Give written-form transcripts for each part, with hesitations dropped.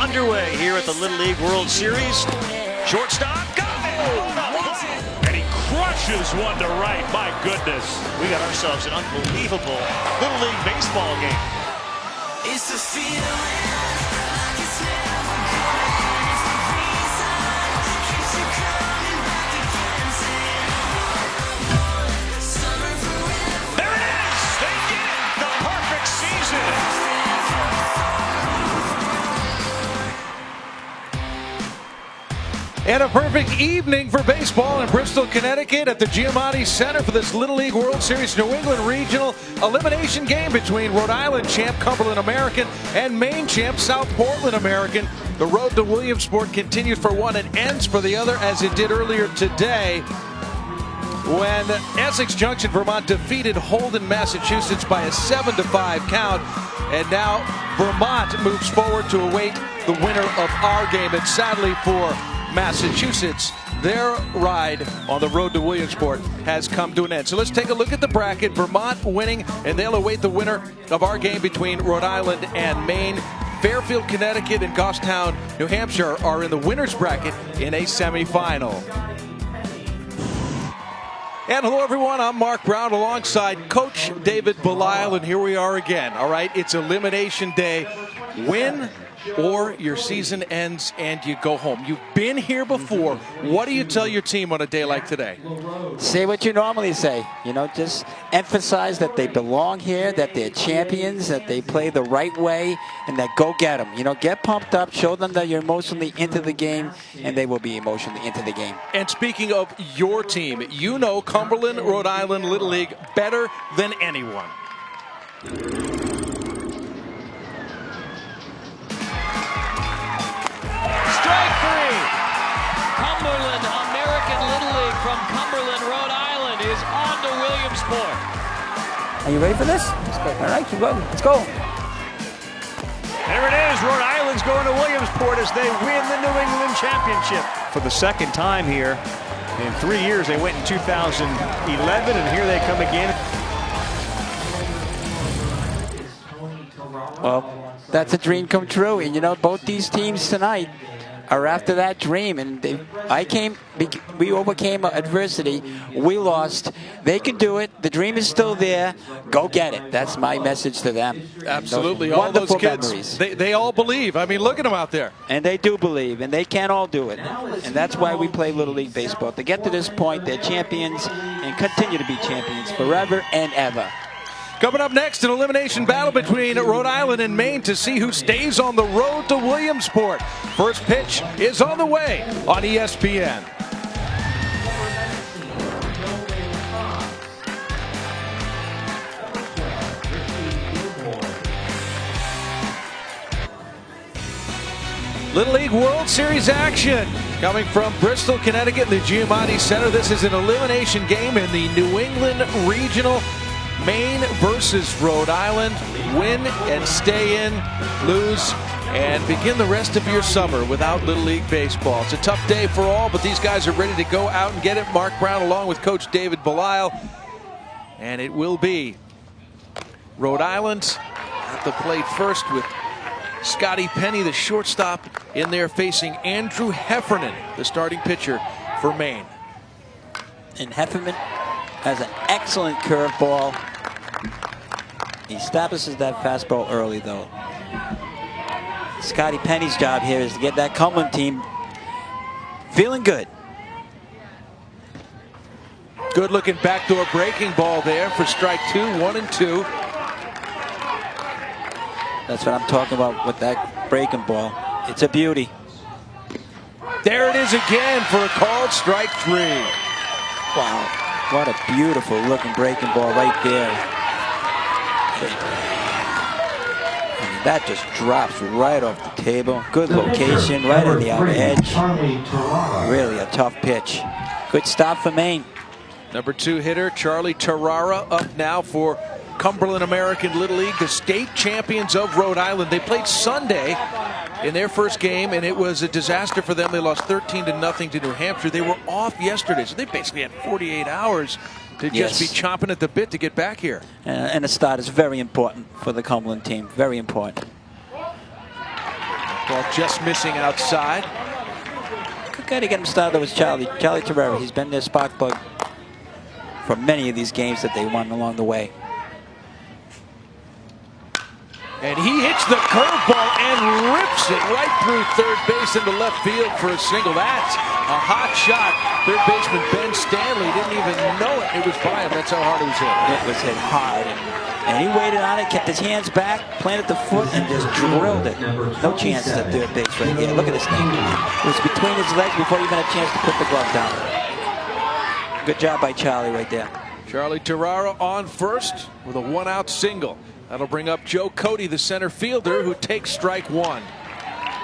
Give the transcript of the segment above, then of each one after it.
underway here at the Little League World Series. Shortstop, go! And he crushes one to right. My goodness. We got ourselves an unbelievable Little League baseball game. It's a feeling. And a perfect evening for baseball in Bristol, Connecticut at the Giamatti Center for this Little League World Series New England Regional elimination game between Rhode Island champ Cumberland American and Maine champ South Portland American. The road to Williamsport continues for one and ends for the other, as it did earlier today when Essex Junction, Vermont defeated Holden, Massachusetts by a 7-5 count. And now Vermont moves forward to await the winner of our game. And sadly for Massachusetts, their ride on the road to Williamsport has come to an end. So let's take a look at the bracket. Vermont winning, and they'll await the winner of our game between Rhode Island and Maine. Fairfield, Connecticut, and Goffstown, New Hampshire are in the winner's bracket in a semifinal. And hello, everyone. I'm Mark Brown alongside Coach David Belisle, and here we are again. All right, it's elimination day. Win or your season ends and you go home. You've been here before. What do you tell your team on a day like today? Say what you normally say. You know, just emphasize that they belong here, that they're champions, that they play the right way, and that go get them. You know, get pumped up, show them that you're emotionally into the game, and they will be emotionally into the game. And speaking of your team, you know Cumberland, Rhode Island Little League better than anyone. Cumberland American Little League from Cumberland, Rhode Island is on to Williamsport. Are you ready for this? All right, keep going. Let's go. There it is. Rhode Island's going to Williamsport as they win the New England Championship for the second time here. In 3 years, they went in 2011, and here they come again. Well, that's a dream come true. And, you know, both these teams tonight are after that dream, and we overcame adversity. We lost. They can do it. The dream is still there. Go get it. That's my message to them. Absolutely. All those kids, memories. They all believe. I mean, look at them out there. And they do believe, and they can all do it. And that's why we play Little League Baseball. To get to this point, they're champions and continue to be champions forever and ever. Coming up next, an elimination battle between Rhode Island and Maine to see who stays on the road to Williamsport. First pitch is on the way on ESPN. Little League World Series action coming from Bristol, Connecticut, the Giamatti Center. This is an elimination game in the New England Regional. Maine versus Rhode Island. Win and stay in, lose, and begin the rest of your summer without Little League Baseball. It's a tough day for all, but these guys are ready to go out and get it. Mark Brown along with Coach David Belisle. And it will be Rhode Island at the plate first with Scotty Penny, the shortstop, in there facing Andrew Heffernan, the starting pitcher for Maine. And Heffernan has an excellent curveball. He establishes that fastball early, though. Scotty Penny's job here is to get that Cumberland team feeling good. Good looking backdoor breaking ball there for strike two, 1-2. That's what I'm talking about with that breaking ball. It's a beauty. There it is again for a called strike three. Wow. What a beautiful looking breaking ball right there. I mean, that just drops right off the table. Good location, right on the outer edge. Really a tough pitch. Good stop for Maine. Number 2 hitter Charlie Tarara up now for Cumberland American Little League, the state champions of Rhode Island. They played Sunday in their first game, and it was a disaster for them. They lost 13-0 to New Hampshire. They were off yesterday, so they basically had 48 hours to just be chomping at the bit to get back here. And a start is very important for the Cumberland team. Very important. Ball just missing outside. Good guy to get him started was Charlie Terrera. He's been their spark plug for many of these games that they won along the way. And he hits the curveball and rips it right through third base into left field for a single. That's a hot shot. Third baseman Ben Stanley didn't even know it. It was by him. That's how hard it was hit. It was hit hard. And he waited on it, kept his hands back, planted the foot, and just drilled it. No chance at third base right here. Look at this thing. It was between his legs before he even had a chance to put the glove down. Good job by Charlie right there. Charlie Terrera on first with a one-out single. That'll bring up Joe Cody, the center fielder, who takes strike one.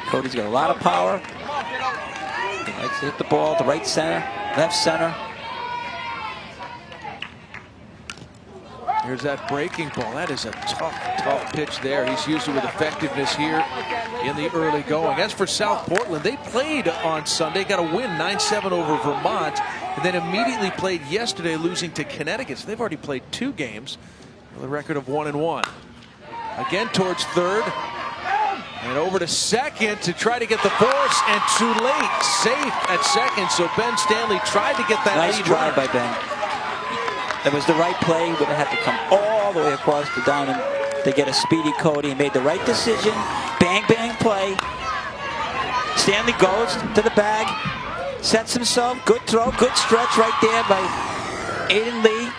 Cody's got a lot of power. He likes to hit the ball to right center, left center. Here's that breaking ball. That is a tough pitch there. He's used it with effectiveness here in the early going. As for South Portland, they played on Sunday, got a win 9-7 over Vermont, and then immediately played yesterday, losing to Connecticut. So they've already played 2 games with a record of 1-1. Again towards third. And over to second to try to get the force, and too late. Safe at second, so Ben Stanley tried to get that. Nice try by Ben. That was the right play. Would have had to come all the way across the diamond to get a speedy Cody. He made the right decision. Bang, bang play. Stanley goes to the bag. Sets himself. Good throw. Good stretch right there by Aiden Lee.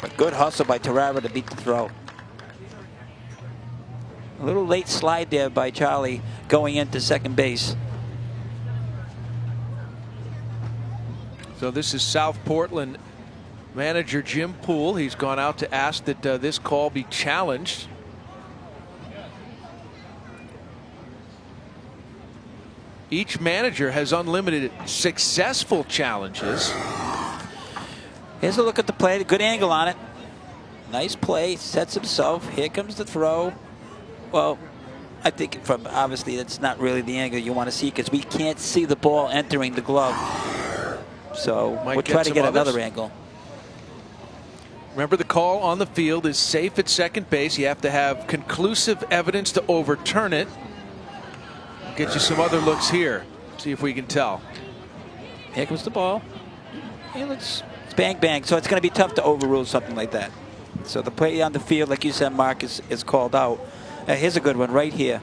But good hustle by Terrera to beat the throw. A little late slide there by Charlie going into second base. So this is South Portland manager Jim Poole. He's gone out to ask that this call be challenged. Each manager has unlimited successful challenges. Here's a look at the play. Good angle on it. Nice play. Sets himself. Here comes the throw. Well, I think from obviously that's not really the angle you want to see because we can't see the ball entering the glove. So we'll try to get another angle. Remember, the call on the field is safe at second base. You have to have conclusive evidence to overturn it. I'll get you some other looks here. See if we can tell. Here comes the ball. It's bang, bang. So it's going to be tough to overrule something like that. So the play on the field, like you said, Mark, is called out. Here's a good one right here.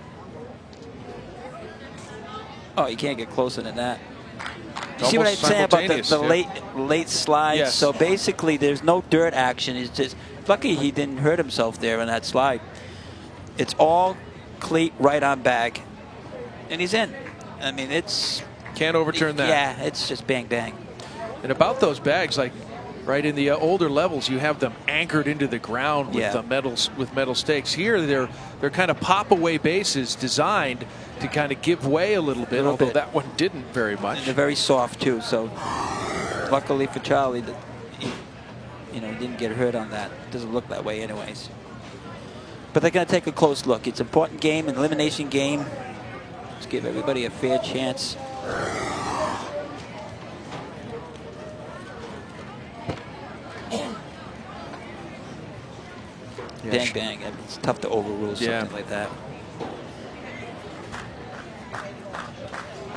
Oh, you can't get closer than that. You see what I'm saying about the late slide? Yes. So basically, there's no dirt action. It's just lucky he didn't hurt himself there in that slide. It's all cleat right on bag, and he's in. I mean, it's can't overturn that. Yeah, it's just bang bang. And about those bags, like right in the older levels, you have them anchored into the ground with the metal stakes. Here, they're kind of pop away bases designed to kind of give way a little bit, although that one didn't very much. And they're very soft too. So luckily for Charlie, that he didn't get hurt on that. It doesn't look that way, anyways. But they're going to take a close look. It's an important game, an elimination game. Let's give everybody a fair chance. Bang, bang. I mean, it's tough to overrule something like that.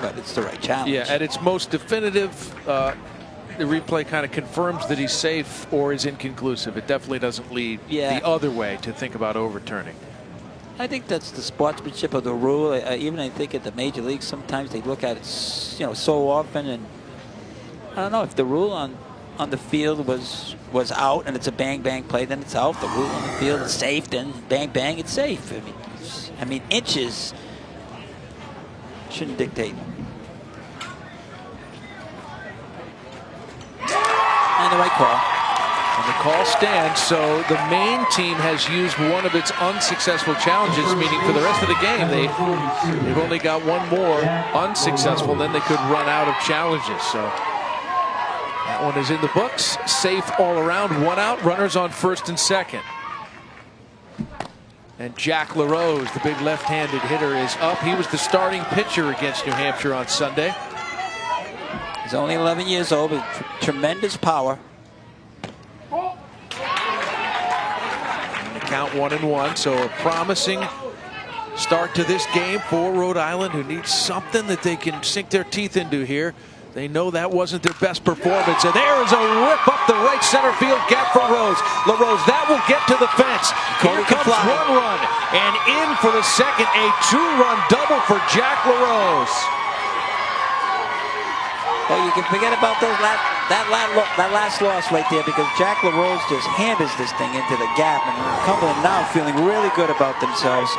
But it's the right challenge. Yeah, at its most definitive, the replay kind of confirms that he's safe or is inconclusive. It definitely doesn't lead the other way to think about overturning. I think that's the sportsmanship of the rule. Even I think at the major leagues, sometimes they look at it, so often, and I don't know if the rule on the field was out and it's a bang bang play, then it's out. The rule on the field is safe, then bang bang, it's safe. I mean inches shouldn't dictate. And the right call. And the call stands, so the Maine team has used one of its unsuccessful challenges, meaning for the rest of the game they've only got one more unsuccessful, then they could run out of challenges. So that one is in the books. Safe all around. One out. Runners on first and second. And Jack LaRose, the big left-handed hitter, is up. He was the starting pitcher against New Hampshire on Sunday. He's only 11 years old with tremendous power. And the count 1-1, so a promising start to this game for Rhode Island, who needs something that they can sink their teeth into here. They know that wasn't their best performance. And there is a rip up the right center field gap for Rose. LaRose, that will get to the fence. Here comes one run. And in for the second, a two-run double for Jack LaRose. Well, you can forget about that last loss right there, because Jack LaRose just hammers this thing into the gap. And Cumberland now feeling really good about themselves.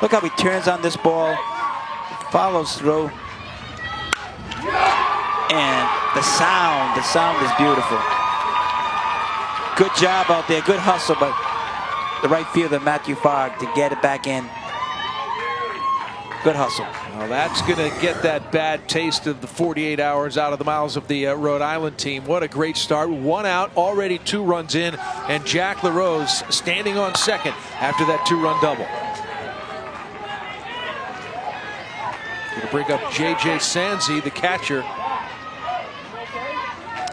Look how he turns on this ball, follows through. And the sound is beautiful. Good job out there, good hustle, but the right fielder, Matthew Fogg, to get it back in. Good hustle. Well, that's going to get that bad taste of the 48 hours out of the mouths of the Rhode Island team. What a great start. One out, already 2 runs in, and Jack LaRose standing on second after that 2-run double. Going to bring up J.J. Sanzi, the catcher.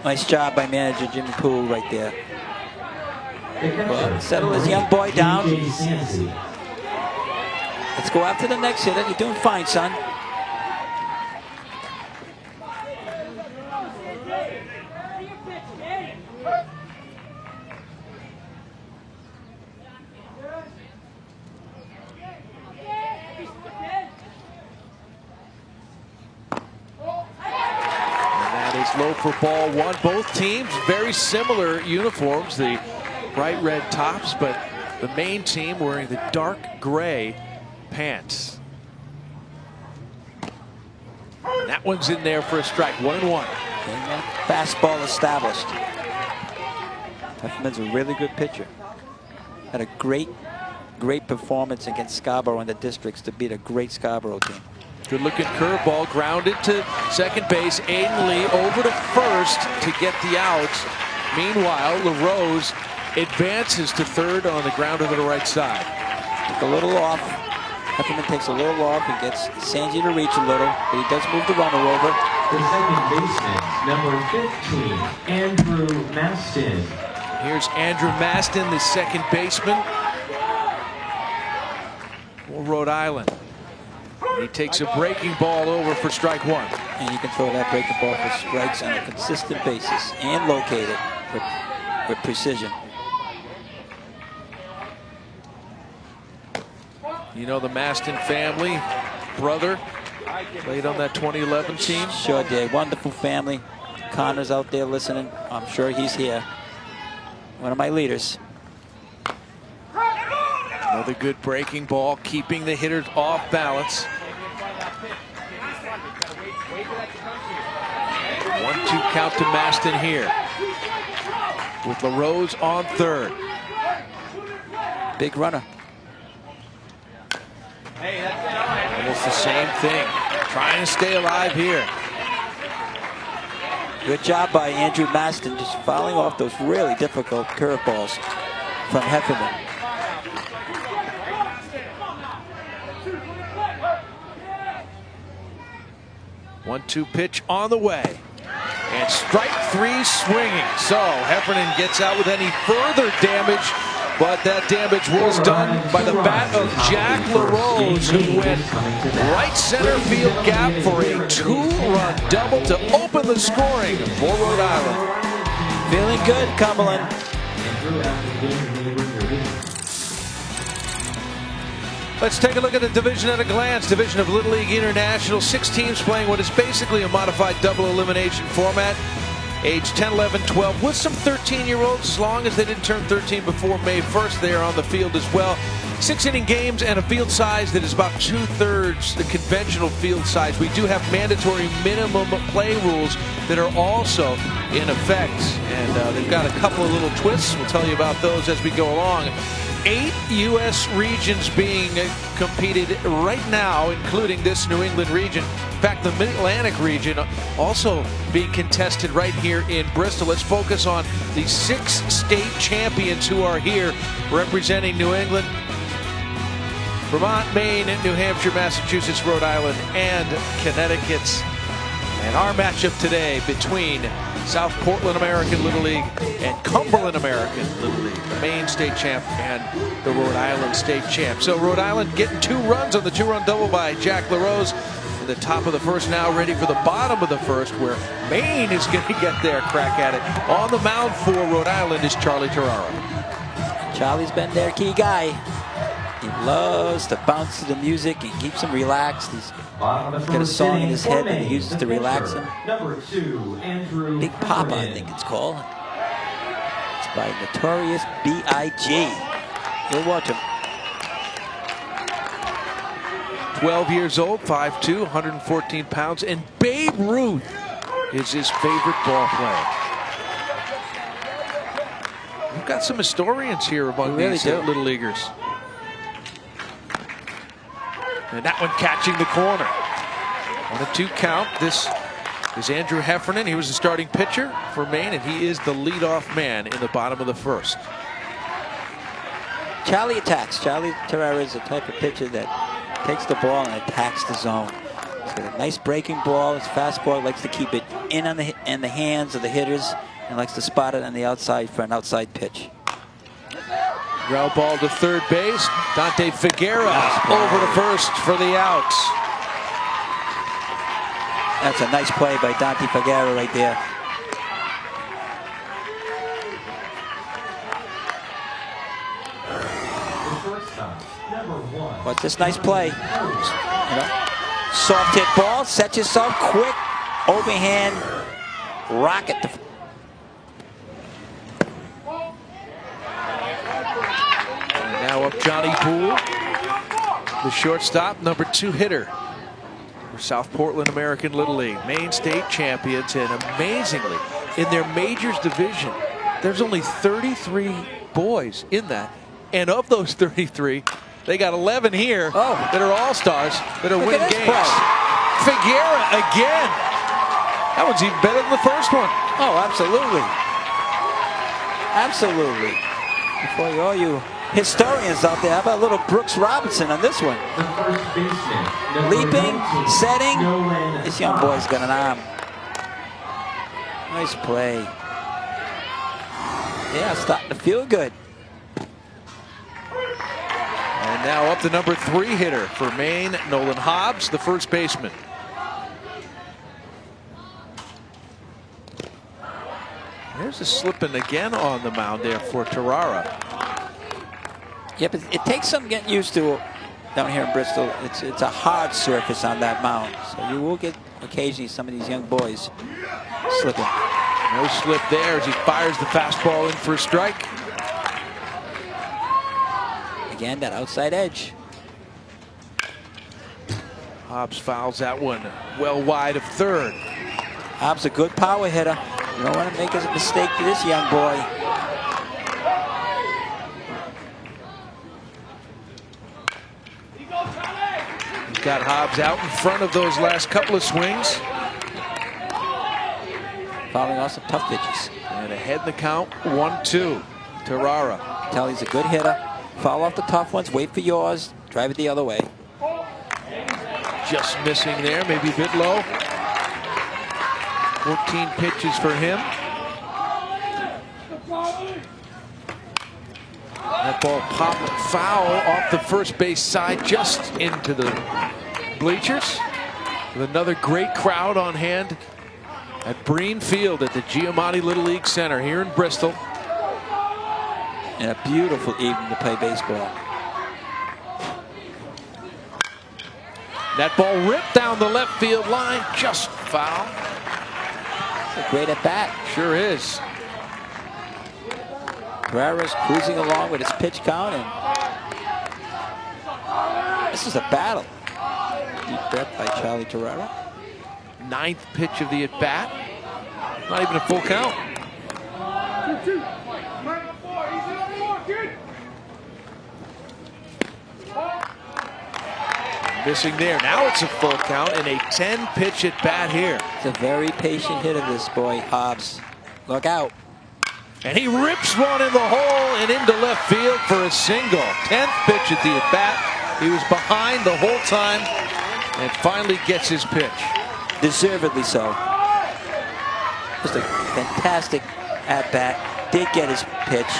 Nice job by manager Jimmy Poole right there. Well, settle his young boy down. Let's go after the next hitter. You're doing fine, son. Low for ball one. Both teams very similar uniforms, the bright red tops, but the Maine team wearing the dark gray pants. And that one's in there for a strike. 1-1. Fastball established. Hefferman's a really good pitcher. Had a great performance against Scarborough in the districts to beat a great Scarborough team. Good looking curveball, grounded to second base. Aiden Lee over to first to get the outs. Meanwhile, LaRose advances to third on the grounder to the right side. Took a little off. Hefferman takes a little off and gets Sanji to reach a little, but he does move the runner over. The second baseman, number 15, Andrew Maston. Here's Andrew Maston, the second baseman for Rhode Island. He takes a breaking ball over for strike one. And you can throw that breaking ball for strikes on a consistent basis and locate it with precision. You know the Maston family, brother, played on that 2011 team. Sure did. Wonderful family. Connor's out there listening. I'm sure he's here. One of my leaders. Another good breaking ball, keeping the hitters off balance. 1-2 count to Maston here, with LaRose on third. Big runner. Almost the same thing. Trying to stay alive here. Good job by Andrew Maston, just fouling off those really difficult curveballs from Hefferman. 1-2 pitch on the way. And strike three swinging. So Heffernan gets out with any further damage, but that damage was done by the bat of Jack LaRose, who went right center field gap for a 2-run double to open the scoring for Rhode Island. Feeling good, Cumberland. Let's take a look at the division at a glance. Division of Little League International. 6 teams playing what is basically a modified double elimination format. Age 10, 11, 12, with some 13-year-olds. As long as they didn't turn 13 before May 1st, they are on the field as well. 6-inning games and a field size that is about 2/3 the conventional field size. We do have mandatory minimum play rules that are also in effect. And they've got a couple of little twists. We'll tell you about those as we go along. 8 U.S. regions being competed right now, including this New England region. In fact, the Mid-Atlantic region also being contested right here in Bristol. Let's focus on the 6 state champions who are here representing New England, Vermont, Maine, New Hampshire, Massachusetts, Rhode Island, and Connecticut. And our matchup today between South Portland American Little League and Cumberland American Little League. The Maine state champ and the Rhode Island state champ. So Rhode Island getting 2 runs on the 2-run double by Jack LaRose. In the top of the first now, ready for the bottom of the first, where Maine is going to get their crack at it. On the mound for Rhode Island is Charlie Terrara. Charlie's been their key guy. He loves to bounce to the music and keeps him relaxed. He's got a song in his head that he uses to relax him. Number 2, Andrew. Big Papa, I think it's called. It's by Notorious B.I.G. You'll watch him. 12 years old, 5'2", 114 pounds, and Babe Ruth is his favorite ball player. We've got some historians here among these little leaguers. And that one catching the corner. On a 2 count, this is Andrew Heffernan. He was the starting pitcher for Maine, and he is the leadoff man in the bottom of the first. Charlie attacks. Charlie Terrara is the type of pitcher that takes the ball and attacks the zone. He's got a nice breaking ball. His fastball likes to keep it in the hands of the hitters and likes to spot it on the outside for an outside pitch. Ground ball to third base. Dante Figueroa over to first for the outs. That's a nice play by Dante Figueroa right there. What's this nice play? Soft hit ball. Set yourself quick. Overhand rocket. Now up Johnny Poole, the shortstop, number 2 hitter for South Portland American Little League. Maine state champions, and amazingly, in their majors division, there's only 33 boys in that. And of those 33, they got 11 here that are all-stars that are winning games. Figueroa again. That one's even better than the first one. Oh, absolutely. Absolutely. Before all you historians out there, how about little Brooks Robinson on this one? The first baseman. Leaping, 19, setting. Nolan This young boy's got an arm. Nice play. Yeah, starting to feel good. And now up the number 3 hitter for Maine, Nolan Hobbs, the first baseman. There's a slipping again on the mound there for Terrara. Yeah, but it takes some getting used to down here in Bristol. It's a hard surface on that mound, so you will get occasionally some of these young boys slipping. No slip there as he fires the fastball in for a strike. Again, that outside edge. Hobbs fouls that one well wide of third. Hobbs a good power hitter. You don't want to make a mistake to this young boy. He's got Hobbs out in front of those last couple of swings. Fouling off some tough pitches. And ahead in the count, 1-2. Terrara. Tell he's a good hitter. Foul off the tough ones, wait for yours, drive it the other way. Just missing there, maybe a bit low. 14 pitches for him. That ball popped foul off the first base side, just into the bleachers. With another great crowd on hand at Breen Field at the Giamatti Little League Center here in Bristol. And a beautiful evening to play baseball. That ball ripped down the left field line, just foul. It's a great at bat. Sure is. Terrara's cruising along with his pitch count, and this is a battle. Deep breath by Charlie Terrara. 9th pitch of the at bat. Not even a full count. Missing there. Now it's a full count and a 10-pitch at bat here. It's a very patient hitter, this boy, Hobbs. Look out. And he rips one in the hole and into left field for a single. 10th pitch at the at bat. He was behind the whole time and finally gets his pitch. Deservedly so. Just a fantastic at-bat. Did get his pitch.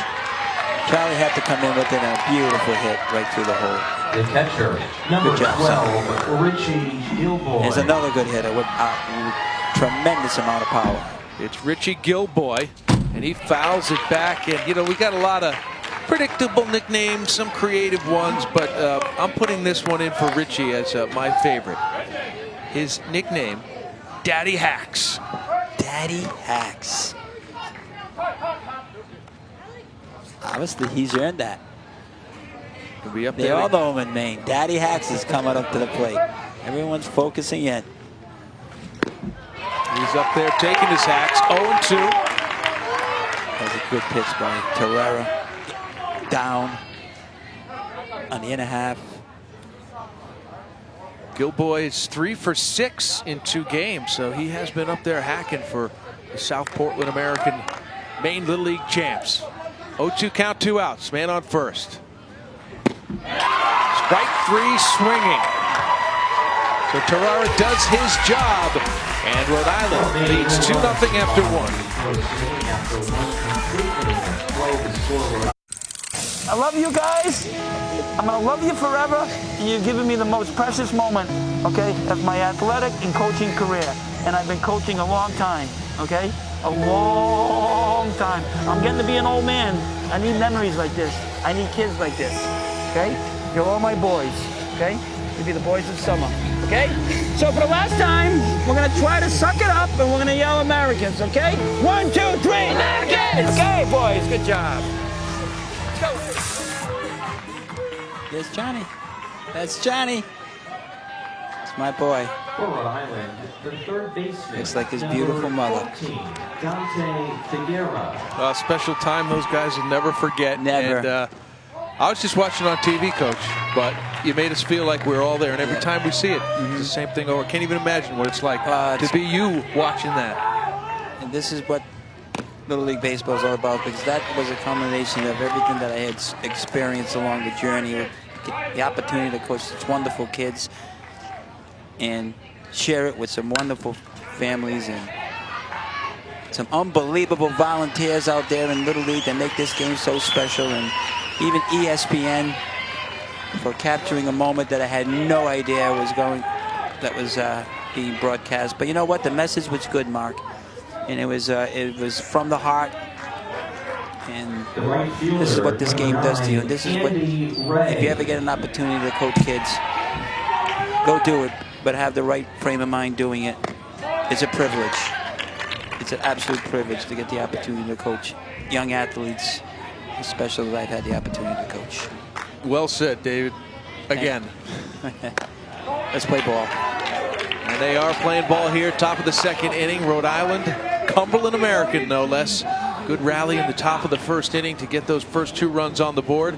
Charlie had to come in with a beautiful hit right through the hole. The catcher, number Good job, 12, Richie Gilboy. There's another good hitter with a tremendous amount of power. It's Richie Gilboy, and he fouls it back. And, you know, we got a lot of predictable nicknames, some creative ones, but I'm putting this one in for Richie as my favorite. His nickname, Daddy Hacks. Daddy Hacks. Obviously, he's earned that. He'll be up They there. all know him in Maine. Daddy Hacks is coming up to the plate. Everyone's focusing in. He's up there taking his hacks. 0-2. That was a good pitch by Terrera. Down on the inner half. Gilboy is 3 for 6 in 2 games, so he has been up there hacking for the South Portland American Maine Little League champs. 0-2 count, 2 outs. Man on first. Strike 3 swinging. So Terrera does his job, and Rhode Island leads 2-0 after 1. I love you guys. I'm going to love you forever. And you've given me the most precious moment, okay, of my athletic and coaching career. And I've been coaching a long time, okay? A long time. I'm getting to be an old man. I need memories like this. I need kids like this, okay? You're all my boys, okay? You'll be the boys of summer, okay? So for the last time, we're going to try to suck it up and we're going to yell Americans, okay? 1, 2, 3, Americans! Okay, boys, good job. There's Johnny. That's Johnny. It's my boy. For Rhode Island, the third baseman. Looks like his beautiful mother. 14, Dante Figueroa. Special time those guys will never forget. Never. And, I was just watching on TV, Coach, but you made us feel like we were all there. And every time we see it, it's the same thing over. Can't even imagine what it's like to be you watching that. And this is what Little League Baseball is all about, because that was a combination of everything that I had experienced along the journey. The opportunity to coach such wonderful kids and share it with some wonderful families and some unbelievable volunteers out there in Little League that make this game so special, and even ESPN for capturing a moment that I had no idea was being broadcast. But you know what? The message was good, Mark, and it was from the heart. And this is what this game does to you. And this is what, if you ever get an opportunity to coach kids, go do it, but have the right frame of mind doing it. It's a privilege. It's an absolute privilege to get the opportunity to coach young athletes, especially that I've had the opportunity to coach. Well said, David. Again. Let's play ball. And they are playing ball here, top of the 2nd inning. Rhode Island, Cumberland American, no less. Good rally in the top of the 1st inning to get those first 2 runs on the board.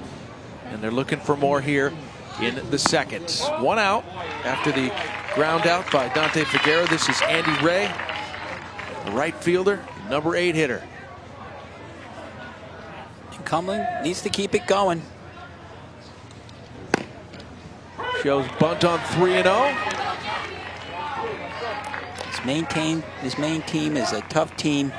And they're looking for more here in the 2nd. 1 out after the ground out by Dante Figueroa. This is Andy Ray, the right fielder, number 8 hitter. And Cumberland needs to keep it going. Shows bunt on 3-0. This Maine team is a tough team.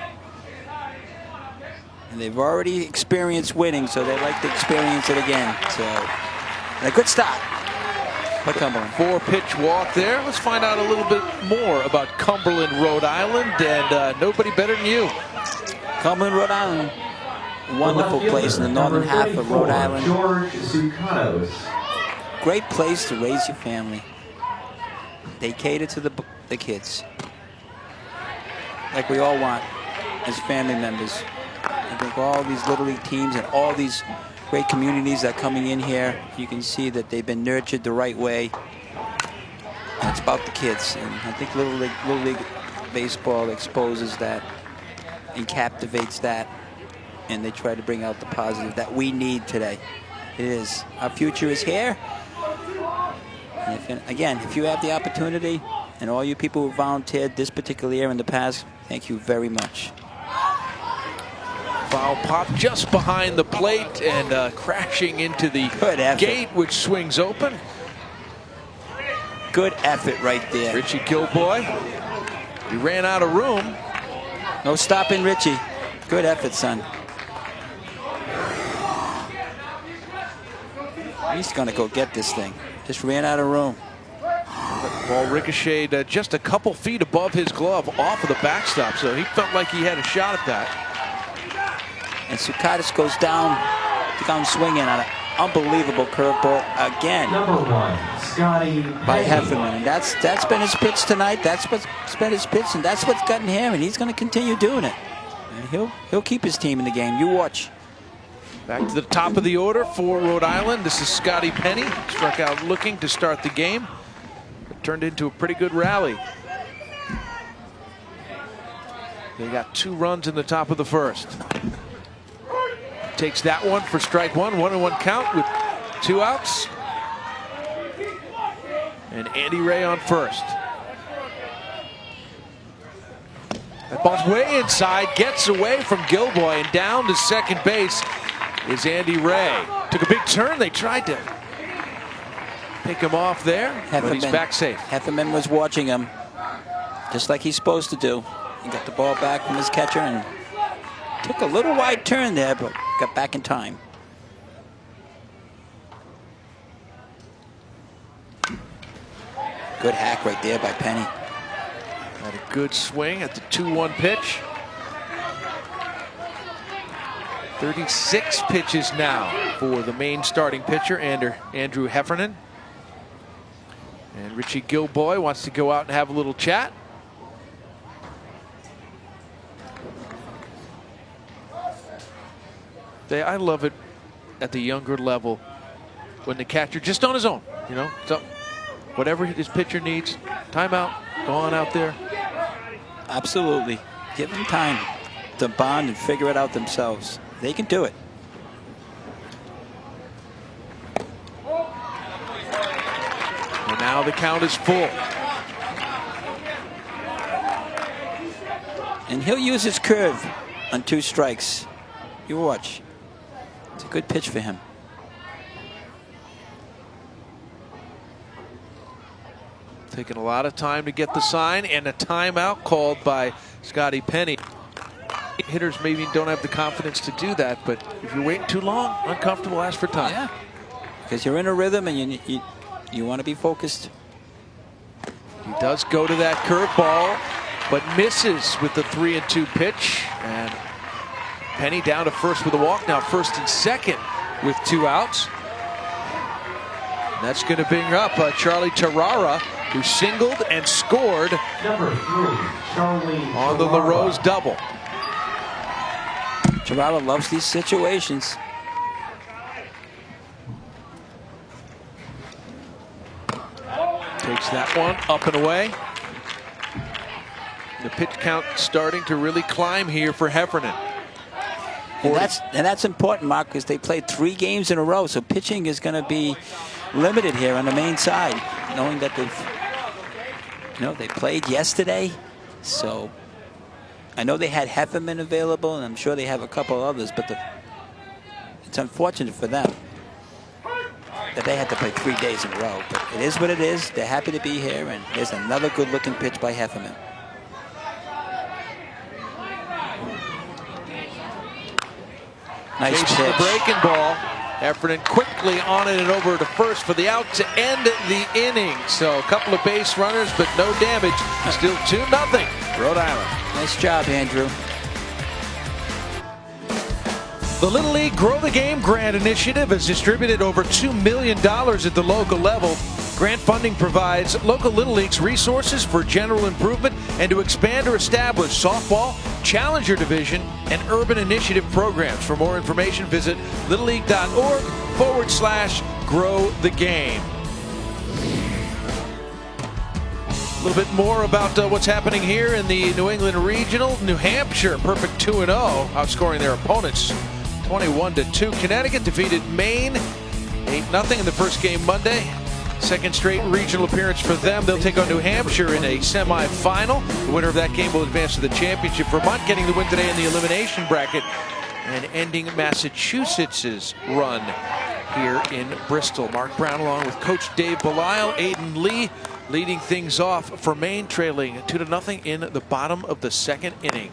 And they've already experienced winning, so they'd like to experience it again. So, and a good start for Cumberland. 4-pitch walk there. Let's find out a little bit more about Cumberland, Rhode Island, and nobody better than you. Cumberland, Rhode Island, wonderful place in the northern half of Rhode Island. George Zucanos. Great place to raise your family. They cater to the kids, like we all want as family members. I think all these Little League teams and all these great communities that are coming in here, you can see that they've been nurtured the right way. And it's about the kids, and I think Little League Baseball exposes that and captivates that, and they try to bring out the positive that we need today. It is. Our future is here. And if you have the opportunity, and all you people who volunteered this particular year in the past, thank you very much. Foul pop just behind the plate and crashing into the gate, which swings open. Good effort right there. Richie Gilboy. He ran out of room. No stopping Richie. Good effort, son. He's going to go get this thing. Just ran out of room. Ball ricocheted just a couple feet above his glove off of the backstop, so he felt like he had a shot at that. And Sukatis goes down swinging on an unbelievable curveball again. Number 1, Scotty By Penny. Heffernan. And that's been his pitch tonight. That's what's been his pitch, and that's what's gotten him, and he's going to continue doing it. And he'll keep his team in the game. You watch. Back to the top of the order for Rhode Island. This is Scotty Penny. Struck out looking to start the game. It turned into a pretty good rally. They got 2 runs in the top of the first. Takes that one for strike 1. 1-1 count with 2 outs. And Andy Ray on first. That ball's way inside, gets away from Gilboy, and down to second base is Andy Ray. Took a big turn. They tried to pick him off there, but he's back safe. Heffernan was watching him, just like he's supposed to do. He got the ball back from his catcher and took a little wide turn there, but got back in time. Good hack right there by Penny. Had a good swing at the 2-1 pitch. 36 pitches now for the Maine starting pitcher, Andrew Heffernan. And Richie Gilboy wants to go out and have a little chat. I love it at the younger level when the catcher just on his own, you know, so whatever his pitcher needs, timeout, go on out there. Absolutely. Give them time to bond and figure it out themselves. They can do it. And now the count is full. And he'll use his curve on 2 strikes. You watch. It's a good pitch for him. Taking a lot of time to get the sign, and a timeout called by Scotty Penny. Hitters maybe don't have the confidence to do that, but if you're waiting too long, uncomfortable, ask for time. Yeah, because you're in a rhythm and you want to be focused. He does go to that curveball, but misses with the 3-2 pitch. And Penny down to first with a walk, now first and second with 2 outs. And that's going to bring up Charlie Tarara, who singled and scored Number 3, Charlie on the LaRose double. Tarara loves these situations. Takes that one up and away. The pitch count starting to really climb here for Heffernan. And that's important, Mark, because they played 3 games in a row, so pitching is going to be limited here on the Maine side, knowing that they played yesterday. So I know they had Heffernan available, and I'm sure they have a couple others, but it's unfortunate for them that they had to play 3 days in a row. But it is what it is. They're happy to be here, and there's another good-looking pitch by Heffernan. Nice pitch. The breaking ball. Heffernan quickly on it and over to first for the out to end the inning. So a couple of base runners, but no damage. Still 2-0 Rhode Island. Nice job, Andrew. The Little League Grow the Game Grant Initiative has distributed over $2 million at the local level. Grant funding provides local Little Leagues resources for general improvement and to expand or establish softball, challenger division, and urban initiative programs. For more information, visit littleleague.org/grow the game. A little bit more about what's happening here in the New England Regional. New Hampshire, perfect 2-0, outscoring their opponents 21-2. Connecticut defeated Maine 8-0 in the first game Monday. Second straight regional appearance for them. They'll take on New Hampshire in a semifinal. The winner of that game will advance to the championship. Vermont getting the win today in the elimination bracket and ending Massachusetts' run here in Bristol. Mark Brown along with Coach Dave Belisle, Aiden Lee, leading things off for Maine, trailing 2-0 in the bottom of the second inning.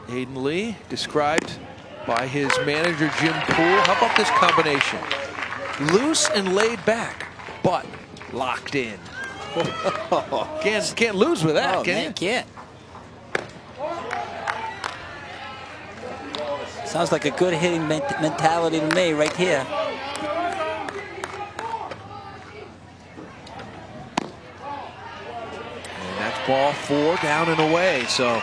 Hayden Lee, described by his manager Jim Poole. How about this combination? Loose and laid back, but locked in. Can't lose with that, can you? Can't. Sounds like a good hitting mentality to me right here. And that's ball 4, down and away. So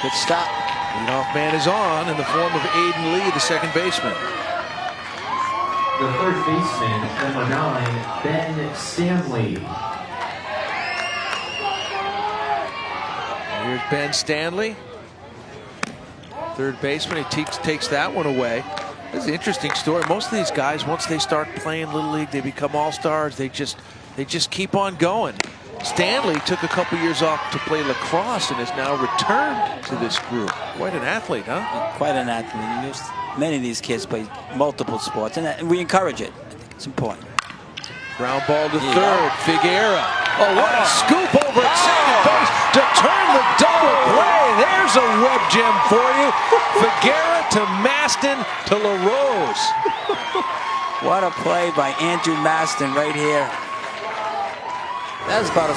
good stop. Leadoff man is on in the form of Hayden Lee, the second baseman. The third baseman, number 9, Ben Stanley. Here's Ben Stanley, third baseman. He takes that one away. This is an interesting story. Most of these guys, once they start playing Little League, they become all-stars. They just keep on going. Stanley took a couple years off to play lacrosse and has now returned to this group. Quite an athlete, huh? Quite an athlete. Many of these kids play multiple sports, and we encourage it. I think it's important. Ground ball to third. Figueroa. Oh, what a scoop over at second base to turn the double play. There's a web gem for you. Figueroa to Maston to LaRose. What a play by Andrew Maston right here. That's about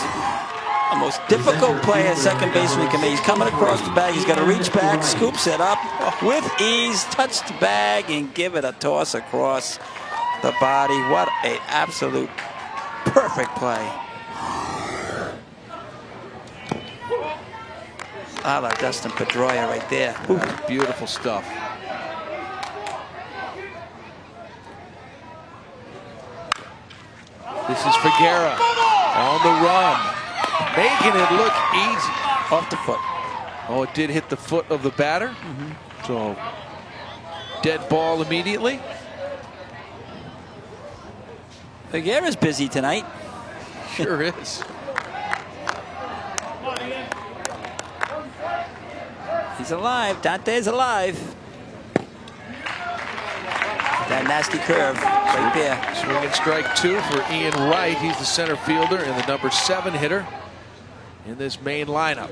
the most difficult play a second baseman can make. He's coming across the bag. He's got to reach back, scoops it up with ease, touch the bag, and give it a toss across the body. What an absolute perfect play. A la Dustin Pedroia right there. That's beautiful stuff. This is Figueroa on the run, making it look easy. Off the foot. Oh, it did hit the foot of the batter. So dead ball immediately. Figueroa's busy tonight. Sure is. He's alive. Dante's alive. That nasty curve right there. Swinging strike 2 for Ian Wright. He's the center fielder and the number 7 hitter in this Maine lineup.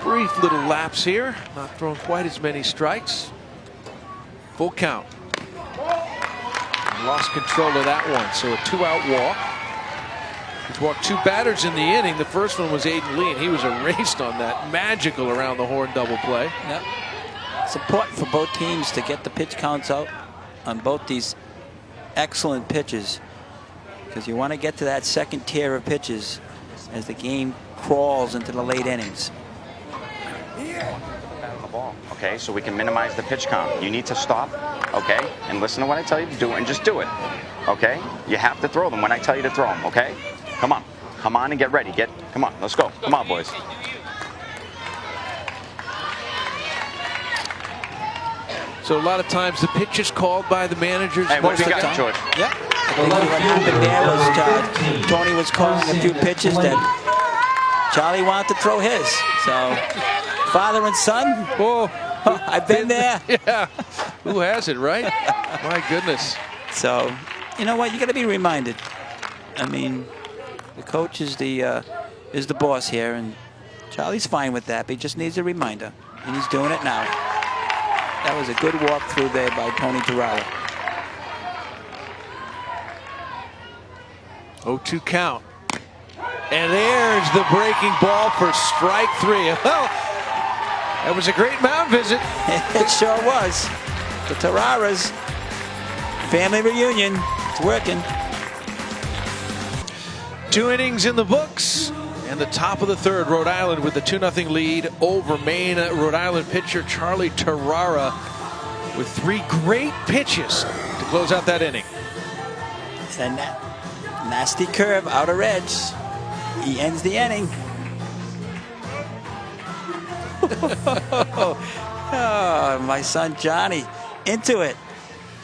Brief little lapse here, not throwing quite as many strikes. Full count. Lost control of that one, so a 2-out walk. He's walked 2 batters in the inning. The first one was Hayden Lee, and he was erased on that magical around the horn double play. Yep. It's important for both teams to get the pitch counts out on both these excellent pitches, because you want to get to that second tier of pitches as the game crawls into the late innings. Okay, so we can minimize the pitch count. You need to stop, okay, and listen to what I tell you to do and just do it, okay? You have to throw them when I tell you to throw them, okay? Come on. Come on and get ready. Come on, let's go. Come on, boys. So a lot of times the pitch is called by the managers. Hey, what do we got, George? Yep. I think what happened there was Tony was calling a few pitches that Charlie wanted to throw his. So father and son. Oh, I've been there. Yeah. Who hasn't, right? My goodness. So, you know what? You got to be reminded. I mean, the coach is the boss here, and Charlie's fine with that, but he just needs a reminder, and he's doing it now. That was a good walk through there by Tony Terrell. 0-2 count. And there's the breaking ball for strike 3. Well, that was a great mound visit. It sure was. The Terraras family reunion. It's working. 2 innings in the books. And the top of the third, Rhode Island with the 2-0 lead over Maine. Rhode Island pitcher Charlie Terrara with 3 great pitches to close out that inning. And that nasty curve, outer edge. He ends the inning. Oh, my son Johnny, into it.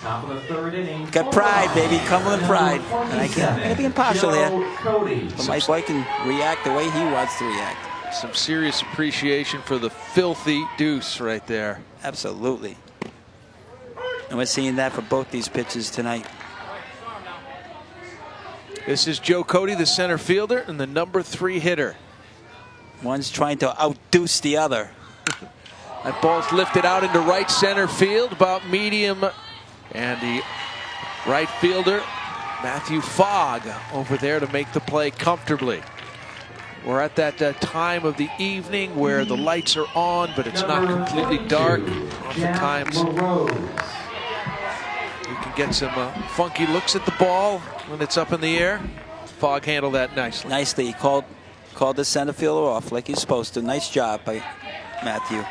Top of the third inning. Got pride, baby, Cumberland pride. And I can't be impartial here. But my boy can react the way he wants to react. Some serious appreciation for the filthy deuce right there. Absolutely. And we're seeing that for both these pitches tonight. This is Joe Cody, the center fielder, and the number 3 hitter. One's trying to outdeuce the other. That ball's lifted out into right center field, about medium. And the right fielder, Matthew Fogg, over there to make the play comfortably. We're at that time of the evening where the lights are on, but it's not completely dark. Oftentimes, you can get some funky looks at the ball when it's up in the air. Fogg handled that nicely. Nicely. He called the center fielder off like he's supposed to. Nice job by Matthew.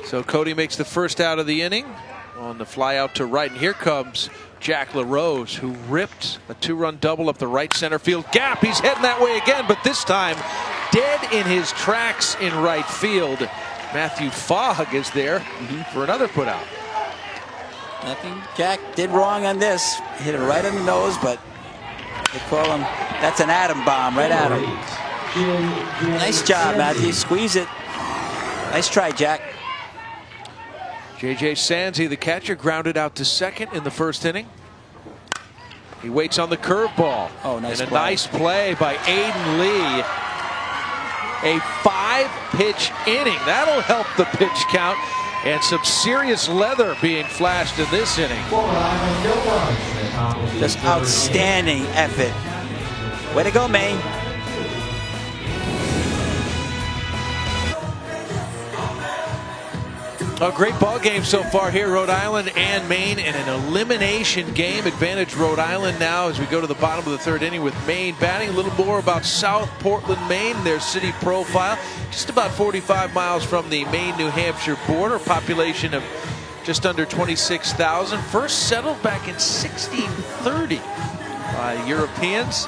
So Cody makes the first out of the inning on the fly out to right. And here comes Jack LaRose, who ripped a 2-run double up the right center field gap. He's heading that way again, but this time dead in his tracks in right field. Matthew Fogg is there for another put out. Nothing Jack did wrong on this. Hit it right on the nose, but they call him, that's an atom bomb right at him. Nice job, Matthew. Squeeze it. Nice try, Jack. J.J. Sandsey, the catcher, grounded out to second in the first inning. He waits on the curveball. Oh, nice and a play. nice play by Aiden Lee. A 5-pitch inning. That'll help the pitch count. And some serious leather being flashed in this inning. Just outstanding effort. Way to go, Maine. A great ball game so far here, Rhode Island and Maine, in an elimination game. Advantage Rhode Island now as we go to the bottom of the third inning with Maine batting. A little more about South Portland, Maine, their city profile. Just about 45 miles from the Maine-New Hampshire border. Population of just under 26,000. First settled back in 1630 by Europeans.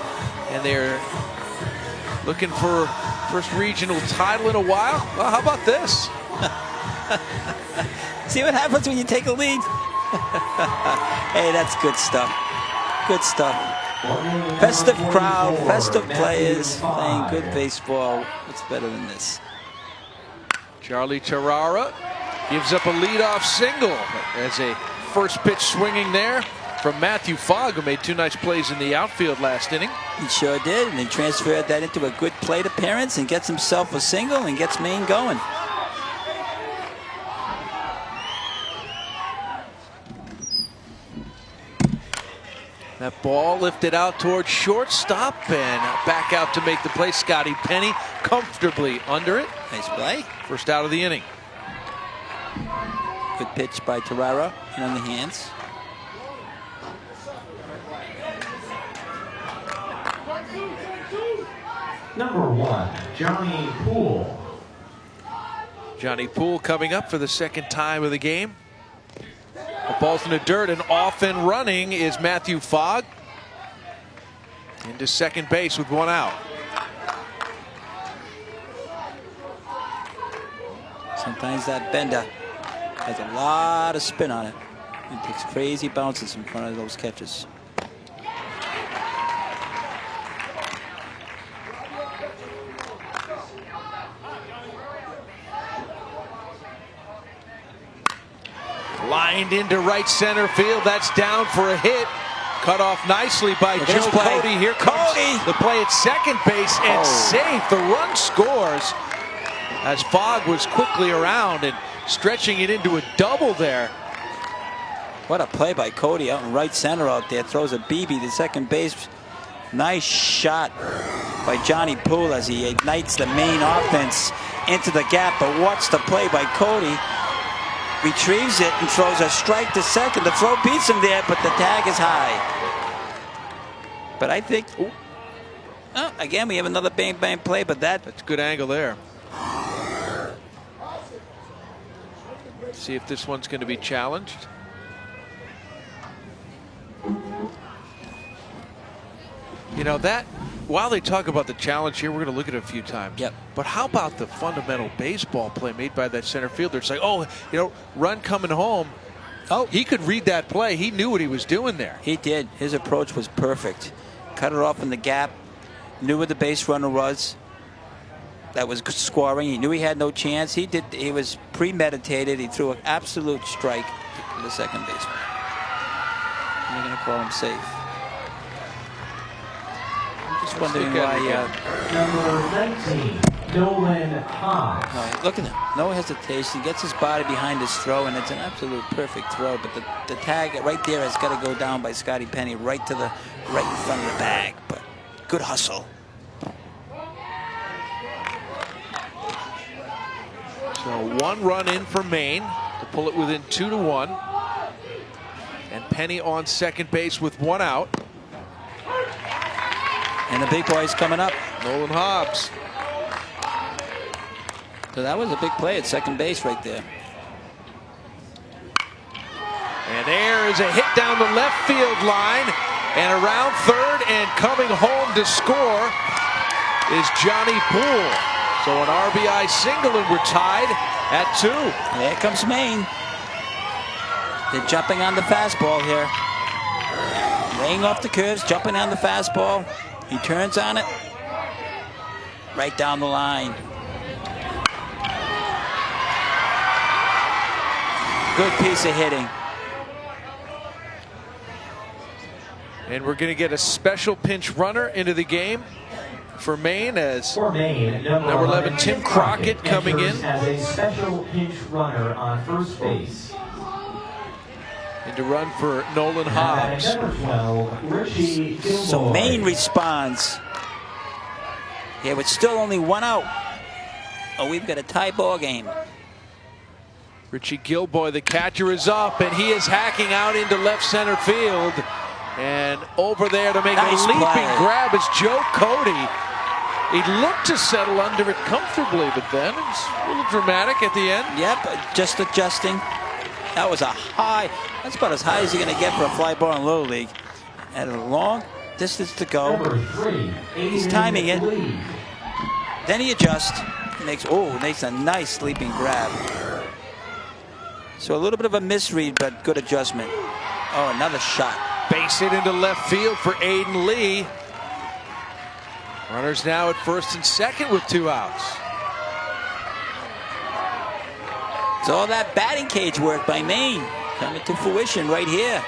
And they're looking for first regional title in a while. Well, how about this? See what happens when you take a lead? Hey, that's good stuff. Good stuff. Festive crowd, festive players, playing good baseball. What's better than this? Charlie Tarara gives up a leadoff single as a first pitch swinging there from Matthew Fogg, who made 2 nice plays in the outfield last inning. He sure did, and he transferred that into a good plate appearance and gets himself a single and gets Maine going. That ball lifted out towards shortstop and back out to make the play. Scotty Penny comfortably under it. Nice play. First out of the inning. Good pitch by Tarara and on the hands. Number 1, Johnny Poole. Johnny Poole coming up for the second time of the game. The ball's in the dirt, and off and running is Matthew Fogg. Into second base with 1 out. Sometimes that bender has a lot of spin on it. It takes crazy bounces in front of those catches. Lined into right center field. That's down for a hit. Cut off nicely by Joe Cody. Here comes the play at second base and safe. The run scores as Fogg was quickly around and stretching it into a double there. What a play by Cody out in right center out there. Throws a BB to second base. Nice shot by Johnny Poole as he ignites the Maine offense into the gap. But watch the play by Cody. Retrieves it and throws a strike to second. The throw beats him there, but the tag is high. But I think, again, we have another bang bang play, but that's a good angle there. See if this one's going to be challenged. You know, that while they talk about the challenge here, we're going to look at it a few times. Yep. But how about the fundamental baseball play made by that center fielder? It's like, oh, you know, run coming home. Oh, he could read that play. He knew what he was doing there. He did. His approach was perfect. Cut it off in the gap. Knew where the base runner was. That was scoring. He knew he had no chance. He did. He was premeditated. He threw an absolute strike to the second baseman. And they're going to call him safe. I'm just wondering why. Number 19, Nolan Hobbs. No, look at him. No hesitation. Gets his body behind his throw, and it's an absolute perfect throw. But the tag right there has got to go down by Scotty Penny right in front of the bag. But good hustle. So 1 run in for Maine to pull it within 2-1. And Penny on second base with 1 out. And the big boy's coming up. Nolan Hobbs. So that was a big play at second base right there. And there is a hit down the left field line. And around third and coming home to score is Johnny Poole. So an RBI single, and we're tied at 2. There comes Maine. They're jumping on the fastball here. Laying off the curves, jumping on the fastball. He turns on it. Right down the line. Good piece of hitting. And we're going to get a special pinch runner into the game for Maine as For Maine, number 11 Tim Crockett coming in. As a special pinch runner on first base. And to run for Nolan Hobbs. And number 12, Richie Gilboy. So Maine responds. Yeah, with still only 1 out. Oh, we've got a tie ball game. Richie Gilboy, the catcher, is up, and he is hacking out into left center field. And over there to make Nice a leaping play. grab is Joe Cody. He looked to settle under it comfortably, but then it's a little dramatic at the end. Yep, just adjusting. That was a high. That's about as high as you're going to get for a fly ball in Little League. And a long distance to go. Number 3, He's timing it. Lee. Then he adjusts. Makes a nice leaping grab. So a little bit of a misread, but good adjustment. Oh, another shot. Base hit into left field for Aiden Lee. Runners now at first and second with 2 outs. It's all that batting cage work by Maine coming to fruition right here.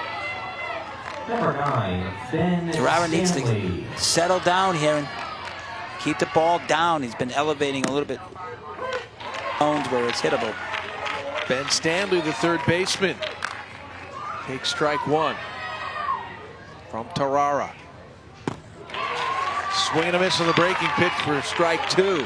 Number 9, Ben Terrara needs Stanley. to settle down here and keep the ball down. He's been elevating a little bit where it's hittable. Ben Stanley, the third baseman, takes strike 1 from Terrara. Swing and a miss on the breaking pitch for strike 2.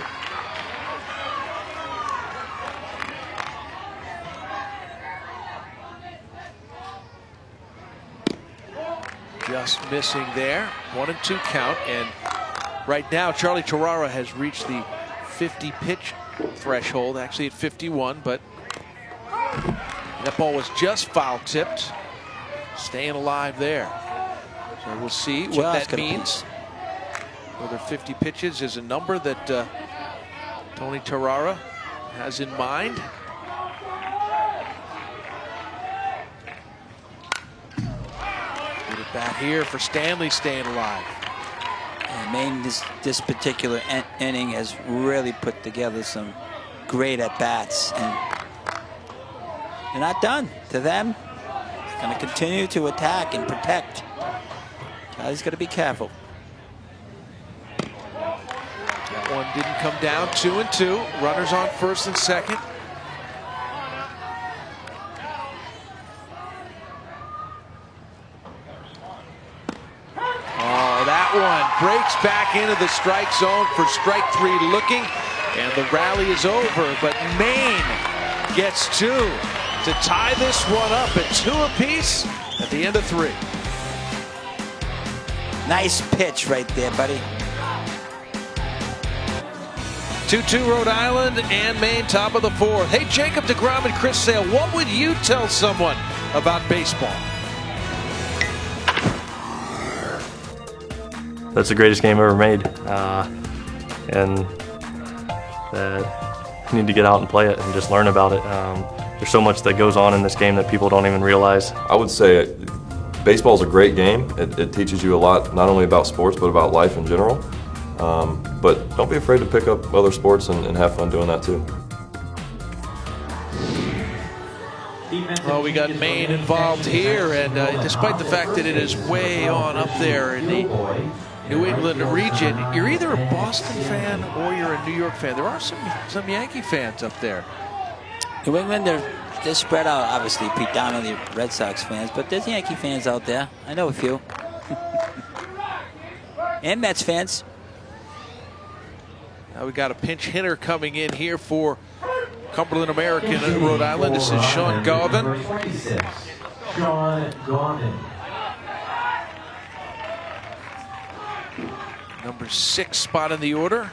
Just missing there. 1-2 count. And right now, Charlie Terrara has reached the 50 pitch threshold, actually at 51, but that ball was just foul tipped. Staying alive there. So we'll see what that means. Whether 50 pitches is a number that Tony Terrara has in mind. Good at bat here for Stanley, staying alive. And Maine, this particular inning has really put together some great at-bats. And they're not done. To them, going to continue to attack and protect. Charlie's got to be careful. That one didn't come down. 2-2. Runners on first and second. Oh, that one breaks back into the strike zone for strike 3 looking. And the rally is over, but Maine gets 2 to tie this one up at 2 apiece at the end of 3. Nice pitch right there, buddy. 2-2 Rhode Island and Maine, top of the 4th. Hey, Jacob deGrom and Chris Sale, what would you tell someone about baseball? that's the greatest game ever made, and that you need to get out and play it and just learn about it. There's so much that goes on in this game that people don't even realize. I would say baseball is a great game. It teaches you a lot, not only about sports, but about life in general. But don't be afraid to pick up other sports and have fun doing that too. Well, we got Maine involved here, and despite the fact that it is way on up there in the New England region, you're either a Boston fan or you're a New York fan. There are some Yankee fans up there. New England, they're spread out, obviously, predominantly Red Sox fans, but there's Yankee fans out there. I know a few. And Mets fans. Now we got a pinch hitter coming in here for Cumberland American in Rhode Island. This is Sean Garvin. Sean Garvin. Number 6 spot in the order.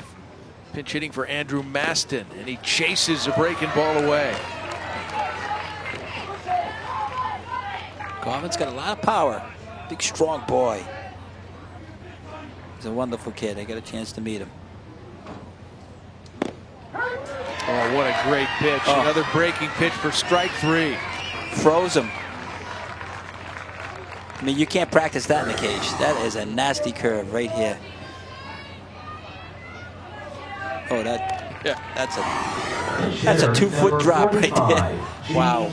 Pinch hitting for Andrew Maston, and he chases a breaking ball away. Garvin's got a lot of power. Big, strong boy. He's a wonderful kid. I got a chance to meet him. Oh, what a great pitch. Oh. Another breaking pitch for strike 3. Froze him. I mean, you can't practice that in the cage. That is a nasty curve right here. Oh, that's a 2-foot drop right there. Wow.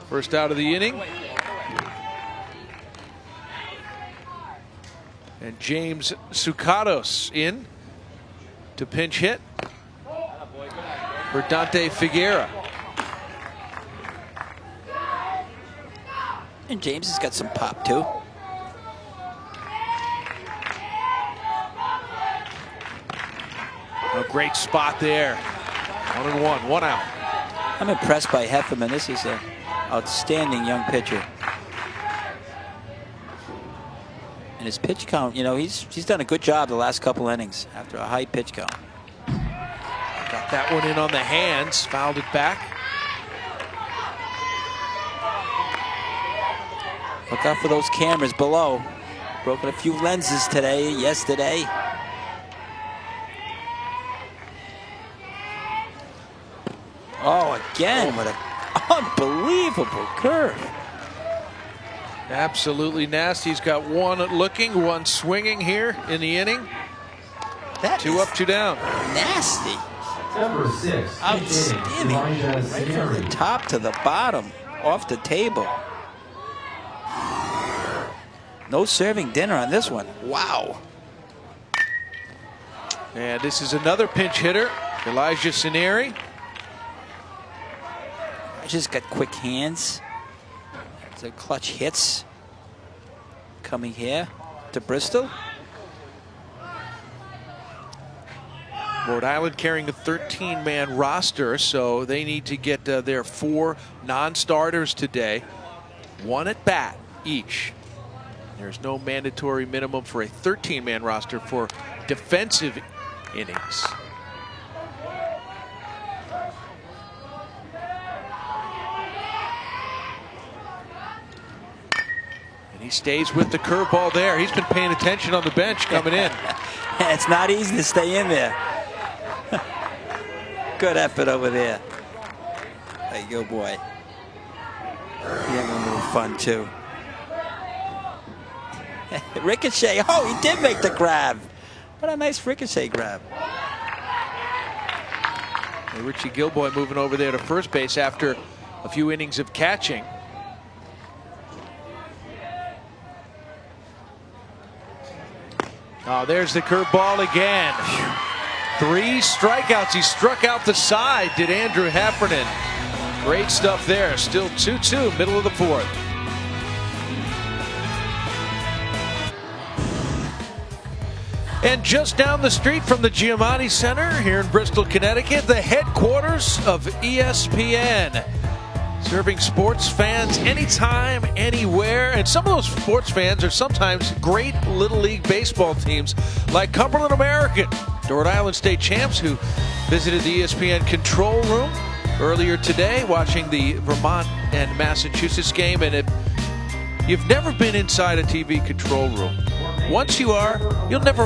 First out of the inning. And James Sukatos in to pinch hit for Dante Figueira. And James has got some pop too. A great spot there. 1-1, 1 out. I'm impressed by Hefferman. This is an outstanding young pitcher. And his pitch count, you know, he's done a good job the last couple innings after a high pitch count. Got that one in on the hands, fouled it back. Look out for those cameras below. Broken a few lenses yesterday. Oh, again, what an unbelievable curve. Absolutely nasty. He's got one looking, one swinging here in the inning. That 2 up, 2 down. Nasty. Number 6. Outstanding. Right from the top to the bottom, off the table. No serving dinner on this one. Wow. And this is another pinch hitter, Elijah Sineri. Just got quick hands. So clutch hits coming here to Bristol. Rhode Island carrying a 13-man roster, so they need to get their 4 non-starters today. 1 at bat each. There's no mandatory minimum for a 13-man roster for defensive innings. And he stays with the curveball there. He's been paying attention on the bench coming in. It's not easy to stay in there. Good effort over there. There you go, boy. You're having a little fun, too. Ricochet. Oh, he did make the grab. What a nice ricochet grab. And Richie Gilboy moving over there to first base after a few innings of catching. Oh, there's the curveball again. 3 strikeouts. He struck out the side, did Andrew Heffernan. Great stuff there. Still 2-2, middle of the 4th. And just down the street from the Giamatti Center here in Bristol, Connecticut, the headquarters of ESPN. Serving sports fans anytime, anywhere. And some of those sports fans are sometimes great Little League baseball teams like Cumberland American, the Rhode Island State champs, who visited the ESPN control room earlier today watching the Vermont and Massachusetts game. And if you've never been inside a TV control room, once you are, you'll never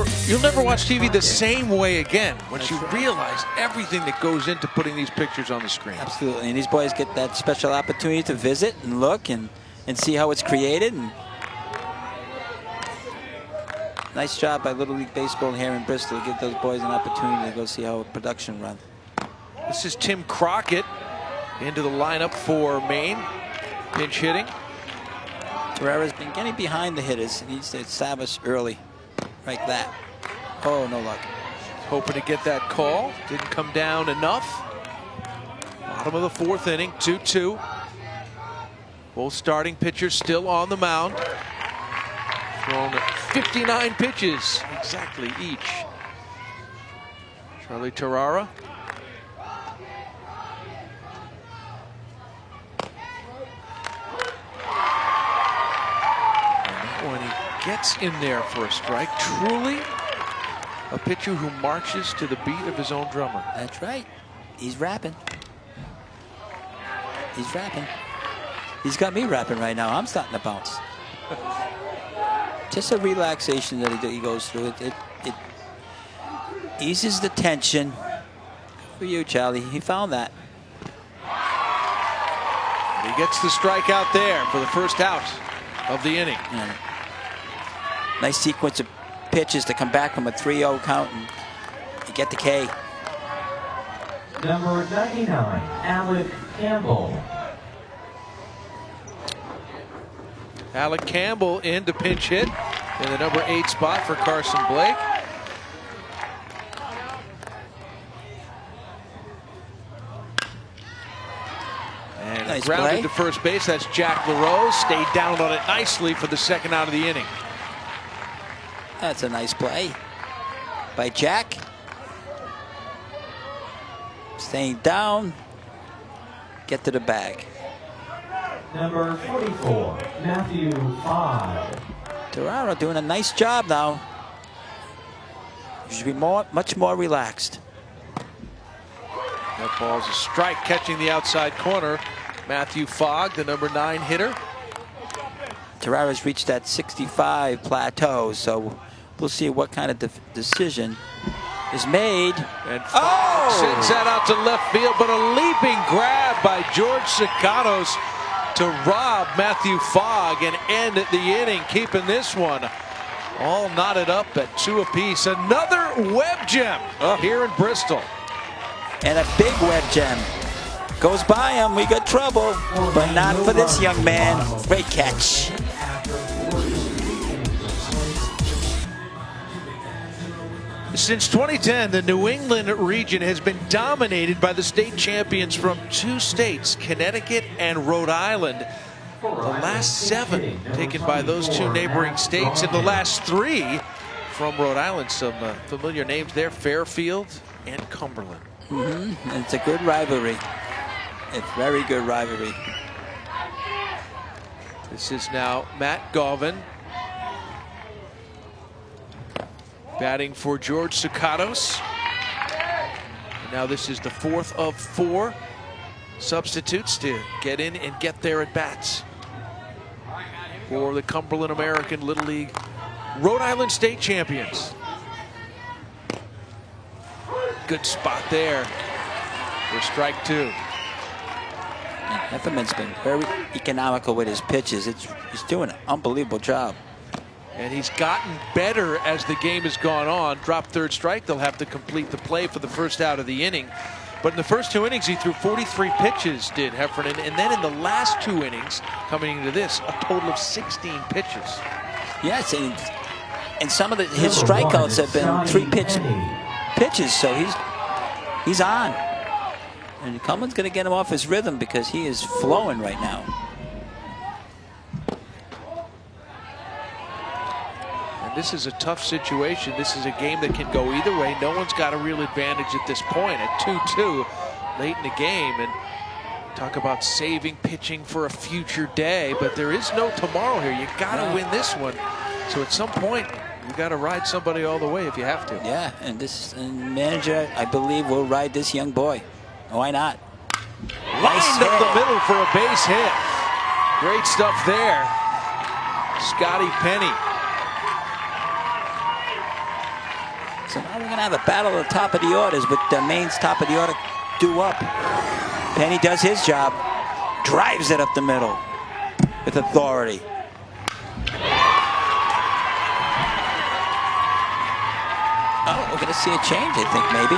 watch TV the same way again once you realize everything that goes into putting these pictures on the screen. Absolutely, and these boys get that special opportunity to visit and look and see how it's created. And nice job by Little League Baseball here in Bristol to give those boys an opportunity to go see how a production runs. This is Tim Crockett into the lineup for Maine, pinch hitting. Torreira's been getting behind the hitters. He needs to establish early, like that. Oh, no luck. Hoping to get that call. Didn't come down enough. Bottom of the 4th inning, 2-2. Both starting pitchers still on the mound. Thrown 59 pitches, exactly each. Charlie Torreira. When he gets in there for a strike, truly a pitcher who marches to the beat of his own drummer. That's right. He's rapping. He's rapping. He's got me rapping right now. I'm starting to bounce. Just a relaxation that he goes through. It eases the tension. For you, Charlie. He found that. And he gets the strikeout there for the first out of the inning. Yeah. Nice sequence of pitches to come back from a 3-0 count and get the K. Number 99, Alec Campbell. Alec Campbell in to pinch hit in the number 8 spot for Carson Blake. And nice grounded play to first base. That's Jack LaRose. Stayed down on it nicely for the second out of the inning. That's a nice play by Jack. Staying down. Get to the bag. Number 44, Matthew Fogg. Torreira doing a nice job now. You should be much more relaxed. That ball's a strike, catching the outside corner. Matthew Fogg, the number 9 hitter. Torreira's reached that 65 plateau, so we'll see what kind of decision is made. And Fogg sends that out to left field, but a leaping grab by George Sicanos to rob Matthew Fogg and end the inning, keeping this one all knotted up at 2 apiece. Another web gem here in Bristol. And a big web gem. Goes by him, we got trouble, but not for this young man. Great catch. Since 2010, the New England region has been dominated by the state champions from 2 states, Connecticut and Rhode Island. The last 7 taken by those 2 neighboring states, and the last 3 from Rhode Island. Some familiar names there, Fairfield and Cumberland. And it's a good rivalry. A very good rivalry. This is now Matt Galvin batting for George Sicanos. And now this is the 4th of 4 substitutes to get in and get their at-bats for the Cumberland American Little League Rhode Island State champions. Good spot there for strike 2. Hefferman's been very economical with his pitches. He's doing an unbelievable job. And he's gotten better as the game has gone on. Drop 3rd strike, they'll have to complete the play for the first out of the inning. But in the first 2 innings, he threw 43 pitches, did Heffernan. And then in the last 2 innings, coming into this, a total of 16 pitches. Yes, and some of his strikeouts have been 3-pitch pitches, so he's on. And Cumberland's going to get him off his rhythm because he is flowing right now. This is a tough situation. This is a game that can go either way. No one's got a real advantage at this point at 2-2 late in the game. And talk about saving pitching for a future day, but there is no tomorrow here. You got to win this one. So at some point, you got to ride somebody all the way if you have to. Yeah, and this manager, I believe, will ride this young boy. Why not? Lined up the middle for a base hit. Great stuff there. Scotty Penny. So now we're going to have a battle at the top of the orders with Maine's top of the order due up. Penny does his job, drives it up the middle with authority. Oh, we're going to see a change, I think, maybe.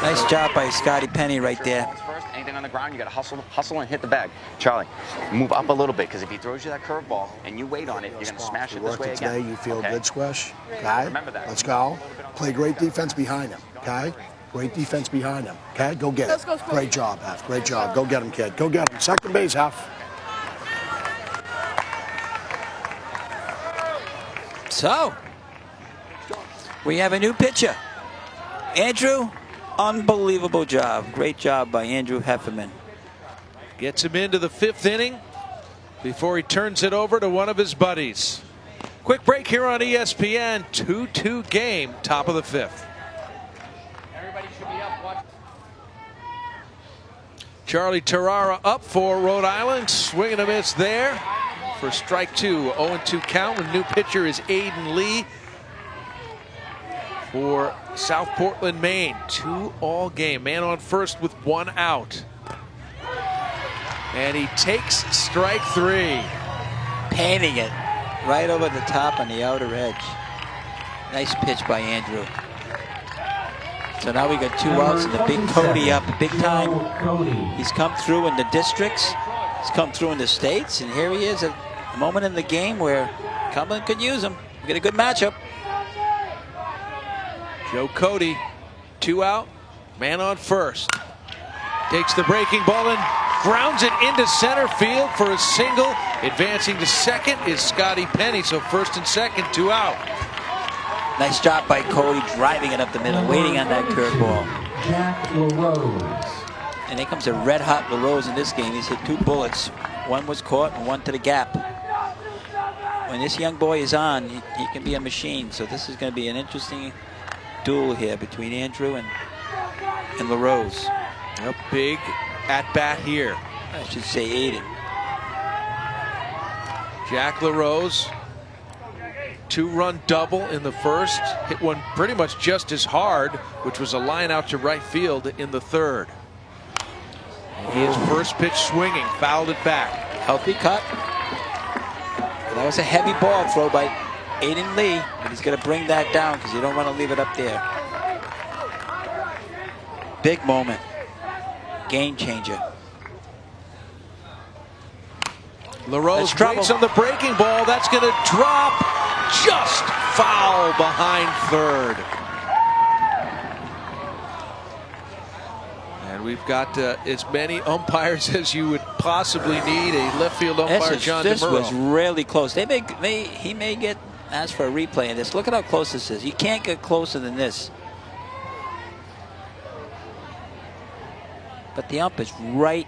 Nice job by Scotty Penny right there. First, anything on the ground, you got to hustle and hit the bag. Charlie, move up a little bit, because if he throws you that curveball and you wait on it, you're going to smash it this way again. Today, you feel good, Squish. Okay? Remember that. Let's go. Play great defense behind him. Okay? Great defense behind him. Okay? Go get it. Great job, Hef. Great job. Go get him, kid. Go get him. Second base, Hef. So, we have a new pitcher. Andrew, unbelievable job. Great job by Andrew Hefferman. Gets him into the 5th inning before he turns it over to one of his buddies. Quick break here on ESPN. 2-2 game, top of the 5th. Everybody should be up. Watch. Charlie Terrara up for Rhode Island. Swing and a miss there for strike 2. 0-2 count. The new pitcher is Aiden Lee for South Portland, Maine. 2 all game. Man on first with 1 out. And he takes strike 3. Painting it right over the top on the outer edge. Nice pitch by Andrew. So now we got 2 outs and the big Cody up big time. He's come through in the districts. He's come through in the states. And here he is at a moment in the game where Cumberland could use him. We get a good matchup. Joe Cody, 2 out, man on first. Takes the breaking ball and grounds it into center field for a single. Advancing to second is Scotty Penny, so first and second, 2 out. Nice job by Cody driving it up the middle, waiting on that curveball. Jack LaRose. And here comes a red-hot LaRose in this game. He's hit 2 bullets. 1 was caught and 1 to the gap. When this young boy is on, he can be a machine. So this is going to be an interesting duel here between Andrew and LaRose. A big at-bat here. I should say Aiden. Jack LaRose, 2-run double in the first. Hit one pretty much just as hard, which was a line out to right field in the 3rd. His first pitch swinging, fouled it back. Healthy cut. That was a heavy ball throw by Aiden Lee, but he's going to bring that down because you don't want to leave it up there. Big moment. Game changer. LaRose waits on the breaking ball. That's going to drop just foul behind 3rd. And we've got as many umpires as you would possibly need. A left field umpire, John This DeMuro. was really close. He may get asked for a replay of this. Look at how close this is. You can't get closer than this. But the ump is right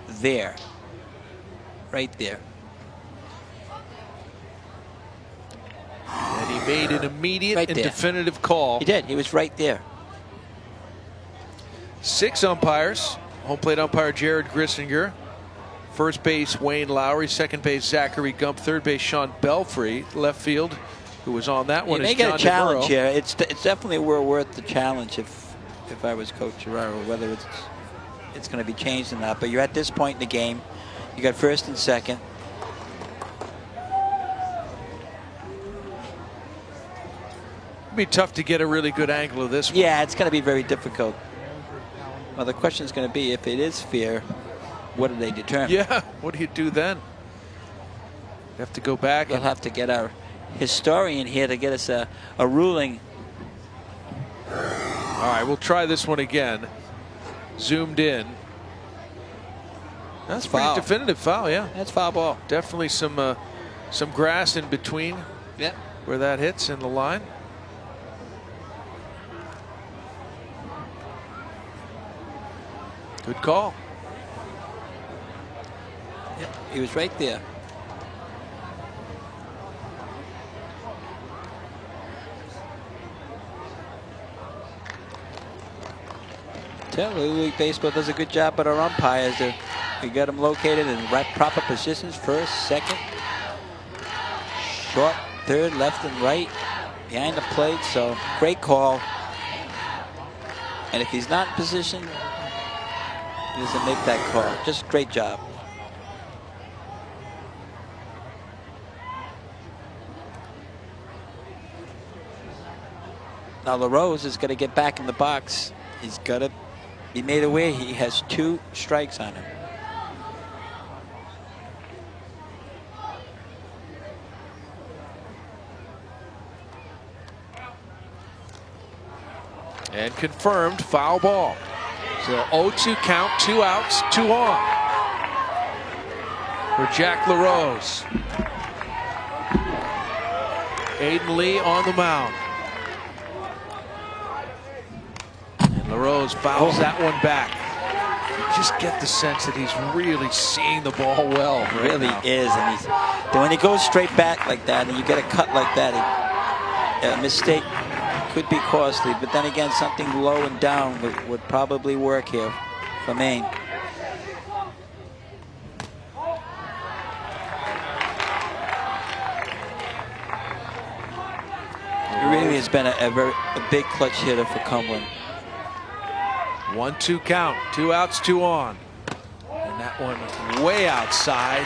there. Right there. And he made an immediate Right and there. definitive call. He did. He was right there. 6 umpires. Home plate umpire Jared Grissinger. First base Wayne Lowry. Second base Zachary Gump. Third base Sean Belfry. Left field, who was on that one, You is may get John a challenge DeMuro. here. It's definitely worth the challenge if I was Coach Gerraro, whether it's going to be changed or not. But you're at this point in the game. You got first and second. It'd be tough to get a really good angle of this one. Yeah, it's going to be very difficult. Well, the question is going to be, if it is fair, what do they determine? Yeah, what do you do then? You have to go back. We'll have to get our historian here to get us a ruling. All right, we'll try this one again. Zoomed in. That's pretty foul. definitive foul, yeah. That's foul ball. Definitely some grass in between. Yep. Where that hits in the line. Good call. Yep, he was right there. Little League Baseball does a good job at our umpires. We got them located in right proper positions. First, second, short, third, left, and right. behind the plate, so great call. And if he's not in position, he doesn't make that call. Just great job. Now LaRose is going to get back in the box. He's got to be made aware he has 2 strikes on him. And confirmed foul ball. So 0-2 count, 2 outs, 2 on for Jack LaRose. Aiden Lee on the mound. And LaRose fouls that one back. You just get the sense that he's really seeing the ball well. Right Really now. is, and when he goes straight back like that, and you get a cut like that, a mistake could be costly. But then again, something low and down would probably work here for Maine. He really has been a big clutch hitter for Cumberland. 1-2 count, 2 outs, 2 on. And that one way outside.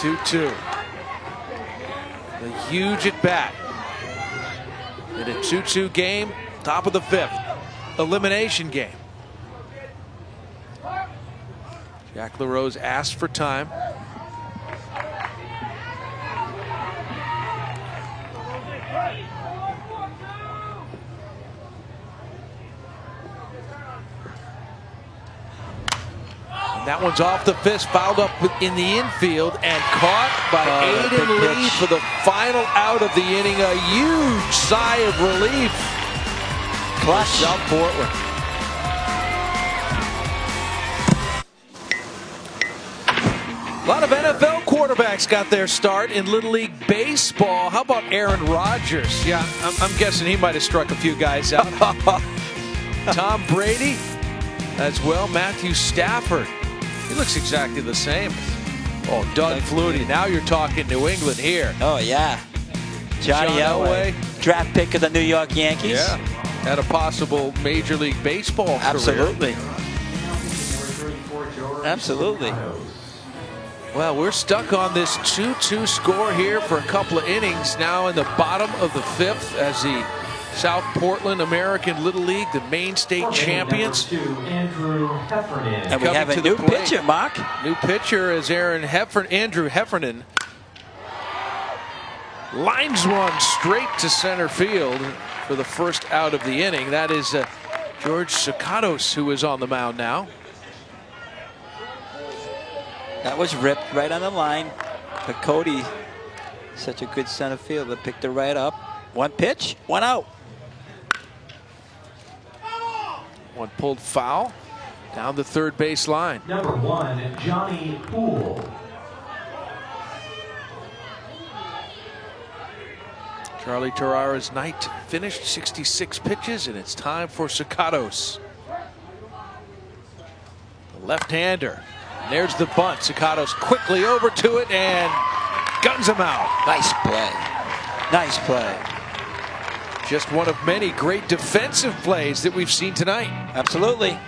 2-2. A huge at bat. In a 2-2 game, top of the 5th. Elimination game. Jack LaRose asked for time. That one's off the fist, fouled up in the infield, and caught by Aiden Lee for the final out of the inning. A huge sigh of relief. Clutch. South Portland. A lot of NFL quarterbacks got their start in Little League Baseball. How about Aaron Rodgers? Yeah, I'm guessing he might have struck a few guys out. Tom Brady as well. Matthew Stafford. He looks exactly the same. Oh, Doug Flutie. Now you're talking New England here. Oh, yeah. Johnny Elway, draft pick of the New York Yankees. Yeah, had a possible Major League Baseball Absolutely. career. Absolutely. Well, we're stuck on this 2-2 score here for a couple of innings now in the bottom of the 5th as the South Portland American Little League, the Maine State champions. And we have a new pitcher, Mark. New pitcher is Andrew Heffernan. Lines one straight to center field for the first out of the inning. That is George Sakatos, who is on the mound now. That was ripped right on the line. But Cody, such a good center fielder, picked it right up. 1 pitch, 1 out. One pulled foul down the third base line. Number 1, Johnny Poole. Charlie Tarara's night finished, 66 pitches, and it's time for Sakatos. The left-hander. There's the bunt. Sakatos quickly over to it and guns him out. Nice play. Nice play. Just one of many great defensive plays that we've seen tonight. Absolutely.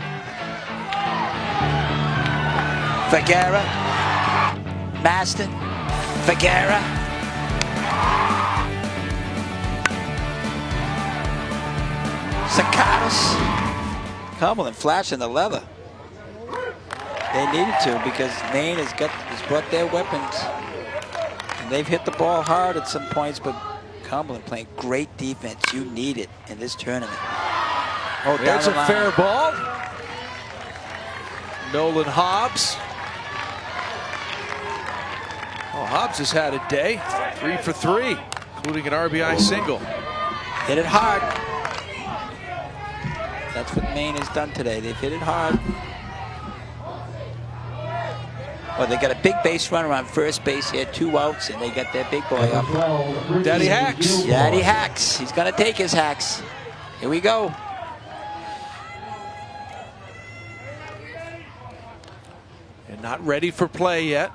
Figuera. Maston. Figuera. Sakatos. Cumberland flashing the leather. They needed to because Maine has brought their weapons. And they've hit the ball hard at some points, but Cumberland playing great defense. You need it in this tournament. Oh, there's a fair ball. Nolan Hobbs. Oh, Hobbs has had a day. 3 for 3, including an RBI single. Hit it hard. That's what Maine has done today. They've hit it hard. Well, they got a big base runner on first base. He had 2 outs, and they got their big boy up. Daddy Hacks. Daddy Hacks. He's going to take his hacks. Here we go. And not ready for play yet.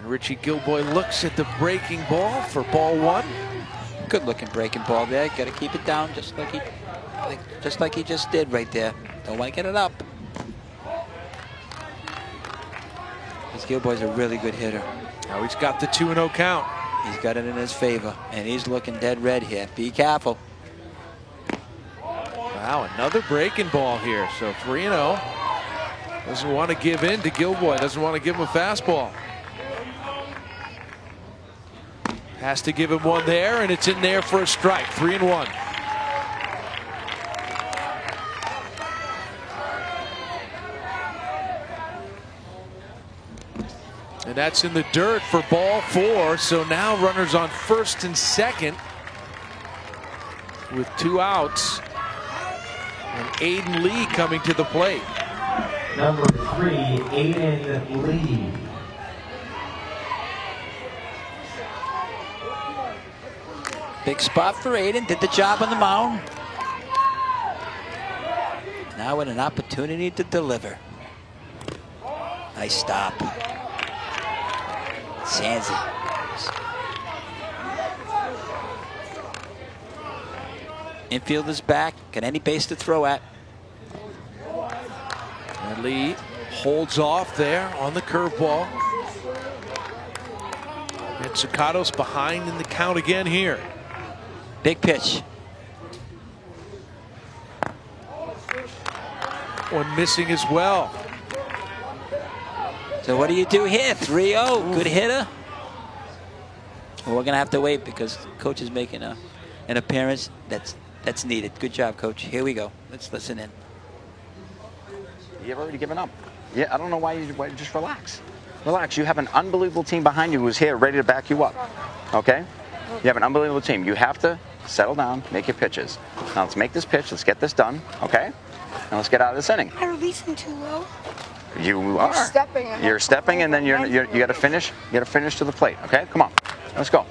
And Richie Gilboy looks at the breaking ball for ball one. Good looking breaking ball there. Got to keep it down just like he just did right there. Don't want to get it up. This Gilboy's a really good hitter. Now he's got the 2-0 count. He's got it in his favor, and he's looking dead red here. Be careful. Wow, another breaking ball here. So 3-0. Doesn't want to give in to Gilboy. Doesn't want to give him a fastball. Has to give him one there, and it's in there for a strike. 3-1. And that's in the dirt for ball four. So now runners on first and second with 2 outs. And Aiden Lee coming to the plate. Number 3, Aiden Lee. Big spot for Aiden. Did the job on the mound. Now with an opportunity to deliver. Nice stop. Sanzi. Infielder's back. Got any base to throw at. And Lee holds off there on the curveball. And Tsukatos behind in the count again here. Big pitch. One missing as well. So what do you do here? 3-0. Good hitter. Well, we're going to have to wait because coach is making an appearance that's needed. Good job, coach. Here we go. Let's listen in. You've already given up. Yeah, I don't know why you just relax. Relax. You have an unbelievable team behind you who's here ready to back you up. Okay? You have an unbelievable team. You have to settle down, make your pitches. Now let's make this pitch. Let's get this done. Okay? And let's get out of this inning. I released him too low. You are. You're stepping, and then you got to finish. You got to finish to the plate. Okay? Come on. Let's go.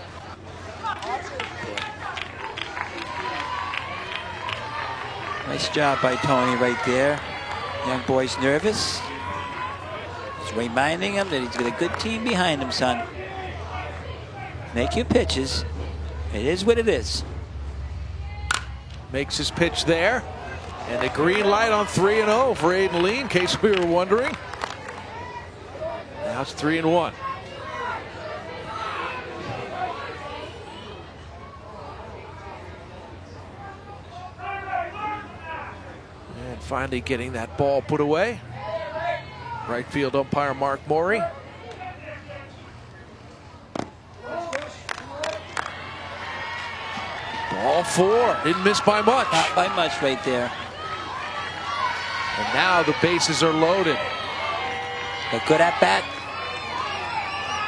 Nice job by Tony right there. Young boy's nervous. He's reminding him that he's got a good team behind him, son. Make your pitches. It is what it is. Makes his pitch there. And the green light on 3-0 for Aiden Lee, in case we were wondering. Now it's 3-1. And finally getting that ball put away. Right field umpire Mark Morey. Ball four. Didn't miss by much. Not by much right there. And now the bases are loaded. A good at bat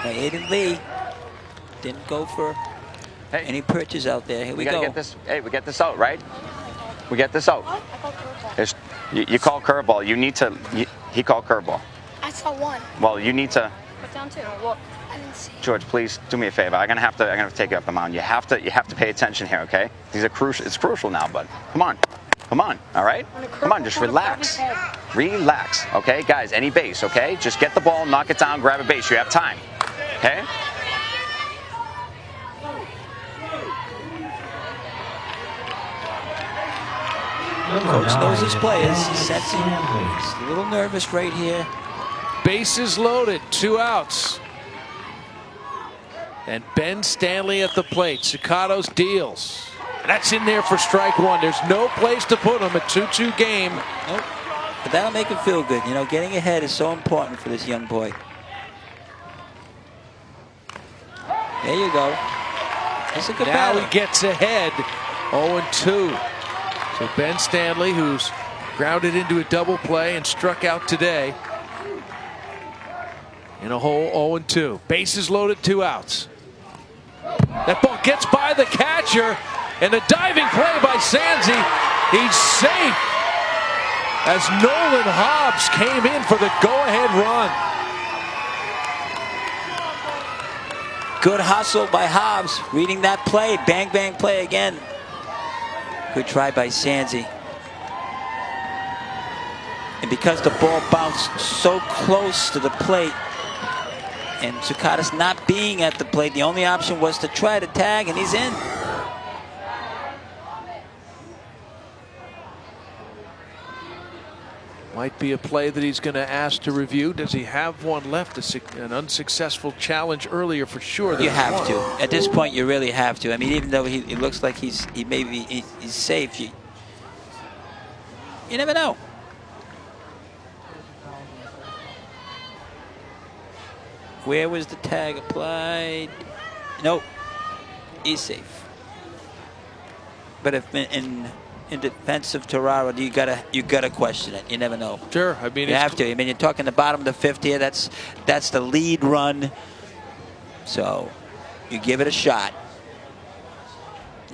by Aiden Lee. Didn't go for any pitches out there. Here we go. Get this. Hey, we get this out, right? We get this out. You call curveball. You need to. He called curveball. I saw one. Well, you need to. Put down 2. Look, I didn't see. George, please do me a favor. I'm gonna have to take you up the mound. You have to pay attention here, okay? These are crucial. It's crucial now, bud. Come on. Come on, all right? Come on, just relax. Relax, okay? Guys, any base, okay? Just get the ball, knock it down, grab a base. You have time, okay? Coach knows his players. He sets him. He's a little nervous right here. Bases loaded, 2 outs. And Ben Stanley at the plate. Tsukatos deals. And that's in there for strike one. There's no place to put him. A 2-2 game. Nope. But that'll make him feel good. You know, getting ahead is so important for this young boy. There you go. That's a good Now battle. he gets ahead. 0-2. So Ben Stanley, who's grounded into a double play and struck out today, in a hole 0-2. Bases loaded, 2 outs. That ball gets by the catcher, and a diving play by Sanzi. He's safe as Nolan Hobbs came in for the go-ahead run. Good hustle by Hobbs, reading that play. Bang, bang play again. Good try by Sanzi. And because the ball bounced so close to the plate And Zuccotti not being at the plate, the only option was to try to tag, and he's in. Might be a play that he's going to ask to review. Does he have one left? An unsuccessful challenge earlier for sure. You have to. At this point, you really have to. I mean, even though he looks like he's safe, you never know. Where was the tag applied? Nope. He's safe. But if in defense of Toraro, you gotta question it. You never know. Sure. I mean, you have to. I mean, you're talking the bottom of the fifth here. That's the lead run. So you give it a shot.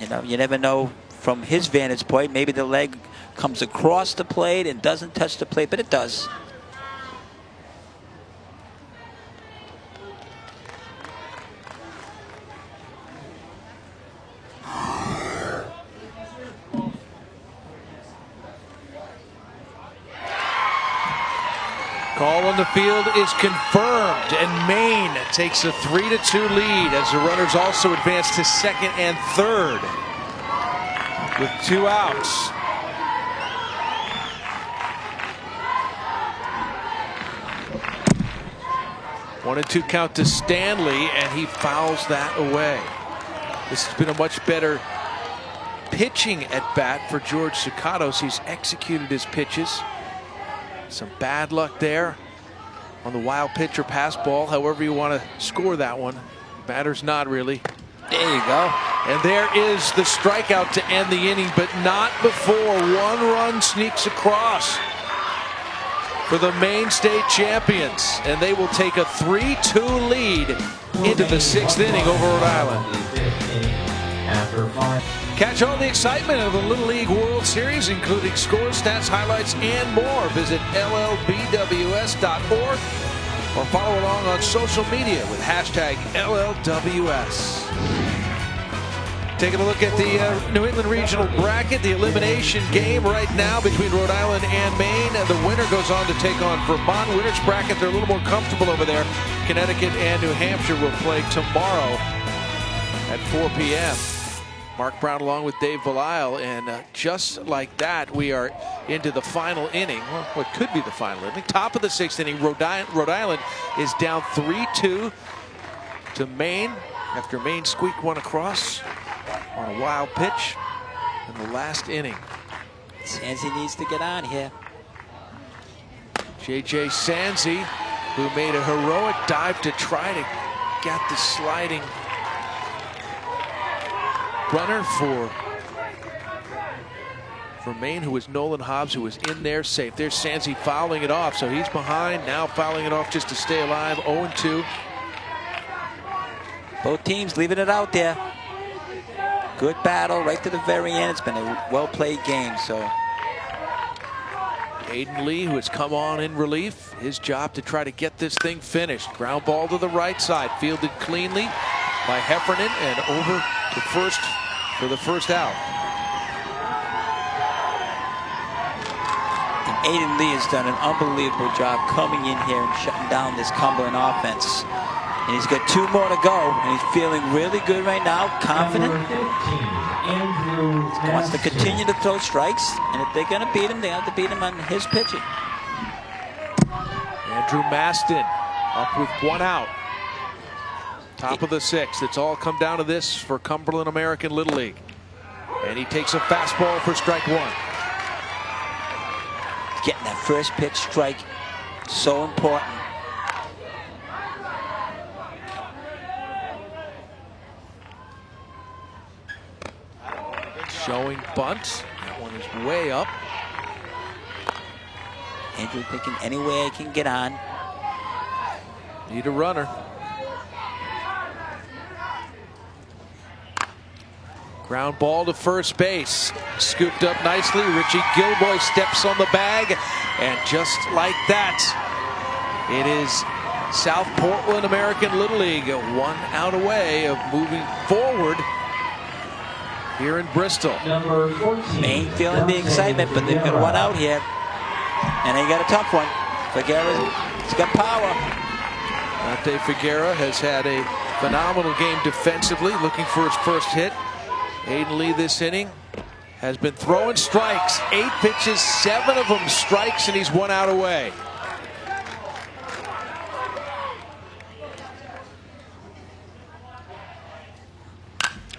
You know, you never know from his vantage point. Maybe the leg comes across the plate and doesn't touch the plate, but it does. Call on the field is confirmed, and Maine takes a 3-2 lead as the runners also advance to second and third with 2 outs. One and 2 count to Stanley, and he fouls that away. This has been a much better pitching at bat for George Zuccotti. He's executed his pitches. Some bad luck there on the wild pitch or pass ball, however you want to score that one. Matters not really. There you go. And there is the strikeout to end the inning, but not before 1 run sneaks across for the Maine State champions. And they will take a 3-2 lead into the 6th inning over Rhode Island. After 5. Catch all the excitement of the Little League World Series, including scores, stats, highlights, and more. Visit LLWS.org or follow along on social media with hashtag LLWS. Taking a look at the New England Regional Bracket, the elimination game right now between Rhode Island and Maine. The winner goes on to take on Vermont. Winner's bracket, they're a little more comfortable over there. Connecticut and New Hampshire will play tomorrow at 4 p.m. Mark Brown along with Dave Belisle, and just like that, we are into the final inning. Well, what could be the final inning. Top of the 6th inning, Rhode Island is down 3-2 to Maine after Maine squeaked one across on a wild pitch in the last inning. Sansi needs to get on here. J.J. Sansi, who made a heroic dive to try to get the sliding runner for Maine, who was Nolan Hobbs, who was in there safe. There's Sansi fouling it off, so he's behind, now fouling it off just to stay alive. 0-2. Both teams leaving it out there. Good battle right to the very end. It's been a well-played game. So Aiden Lee, who has come on in relief, his job to try to get this thing finished. Ground ball to the right side, fielded cleanly by Heffernan and over to first for the first out. And Aiden Lee has done an unbelievable job coming in here and shutting down this Cumberland offense. And he's got 2 more to go, and he's feeling really good right now, confident. He wants to continue to throw strikes, and if they're going to beat him, they have to beat him on his pitching. Andrew Maston up with 1 out. Top of the 6th. It's all come down to this for Cumberland American Little League. And he takes a fastball for strike 1. Getting that first pitch strike, so important. Showing bunt. That one is way up. Andrew thinking any way I can get on. Need a runner. Ground ball to first base. Scooped up nicely. Richie Gilboy steps on the bag. And just like that, it is South Portland American Little League 1 out away of moving forward here in Bristol. Number 14. Maine feeling the excitement, but they've got 1 out here. And they got a tough one. Figueroa, he's got power. Dante Figueroa has had a phenomenal game defensively, looking for his first hit. Aiden Lee this inning has been throwing strikes. 8 pitches, 7 of them strikes, and he's 1 out away.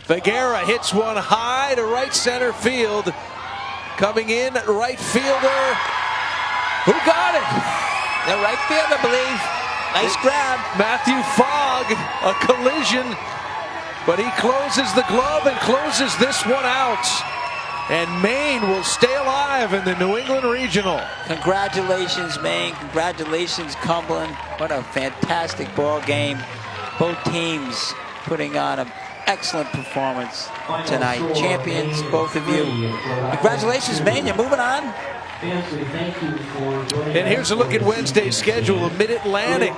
Figueroa hits one high to right center field. Coming in, right fielder. Who got it? The right field, I believe. Nice grab. Matthew Fogg, a collision, but he closes the glove and closes this one out. And Maine will stay alive in the New England Regional. Congratulations, Maine. Congratulations, Cumberland. What a fantastic ball game. Both teams putting on an excellent performance tonight. Champions, both of you. Congratulations, Maine. You're moving on. And here's a look at Wednesday's schedule. A Mid-Atlantic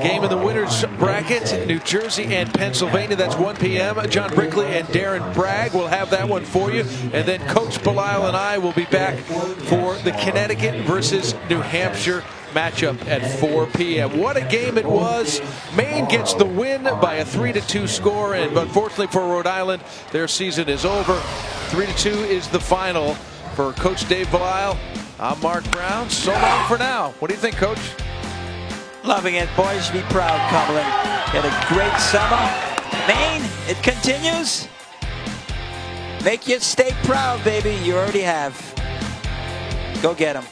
game in the winner's bracket, New Jersey and Pennsylvania. That's 1 p.m. John Brickley and Darren Bragg will have that one for you. And then Coach Belisle and I will be back for the Connecticut versus New Hampshire matchup at 4 p.m. What a game it was. Maine gets the win by a 3-2 score, and unfortunately for Rhode Island, their season is over. 3-2 is the final. For Coach Dave Belisle, I'm Mark Brown. So long for now. What do you think, Coach? Loving it. Boys should be proud, Cumberland. Had a great summer. Maine, it continues. Make your state proud, baby. You already have. Go get them.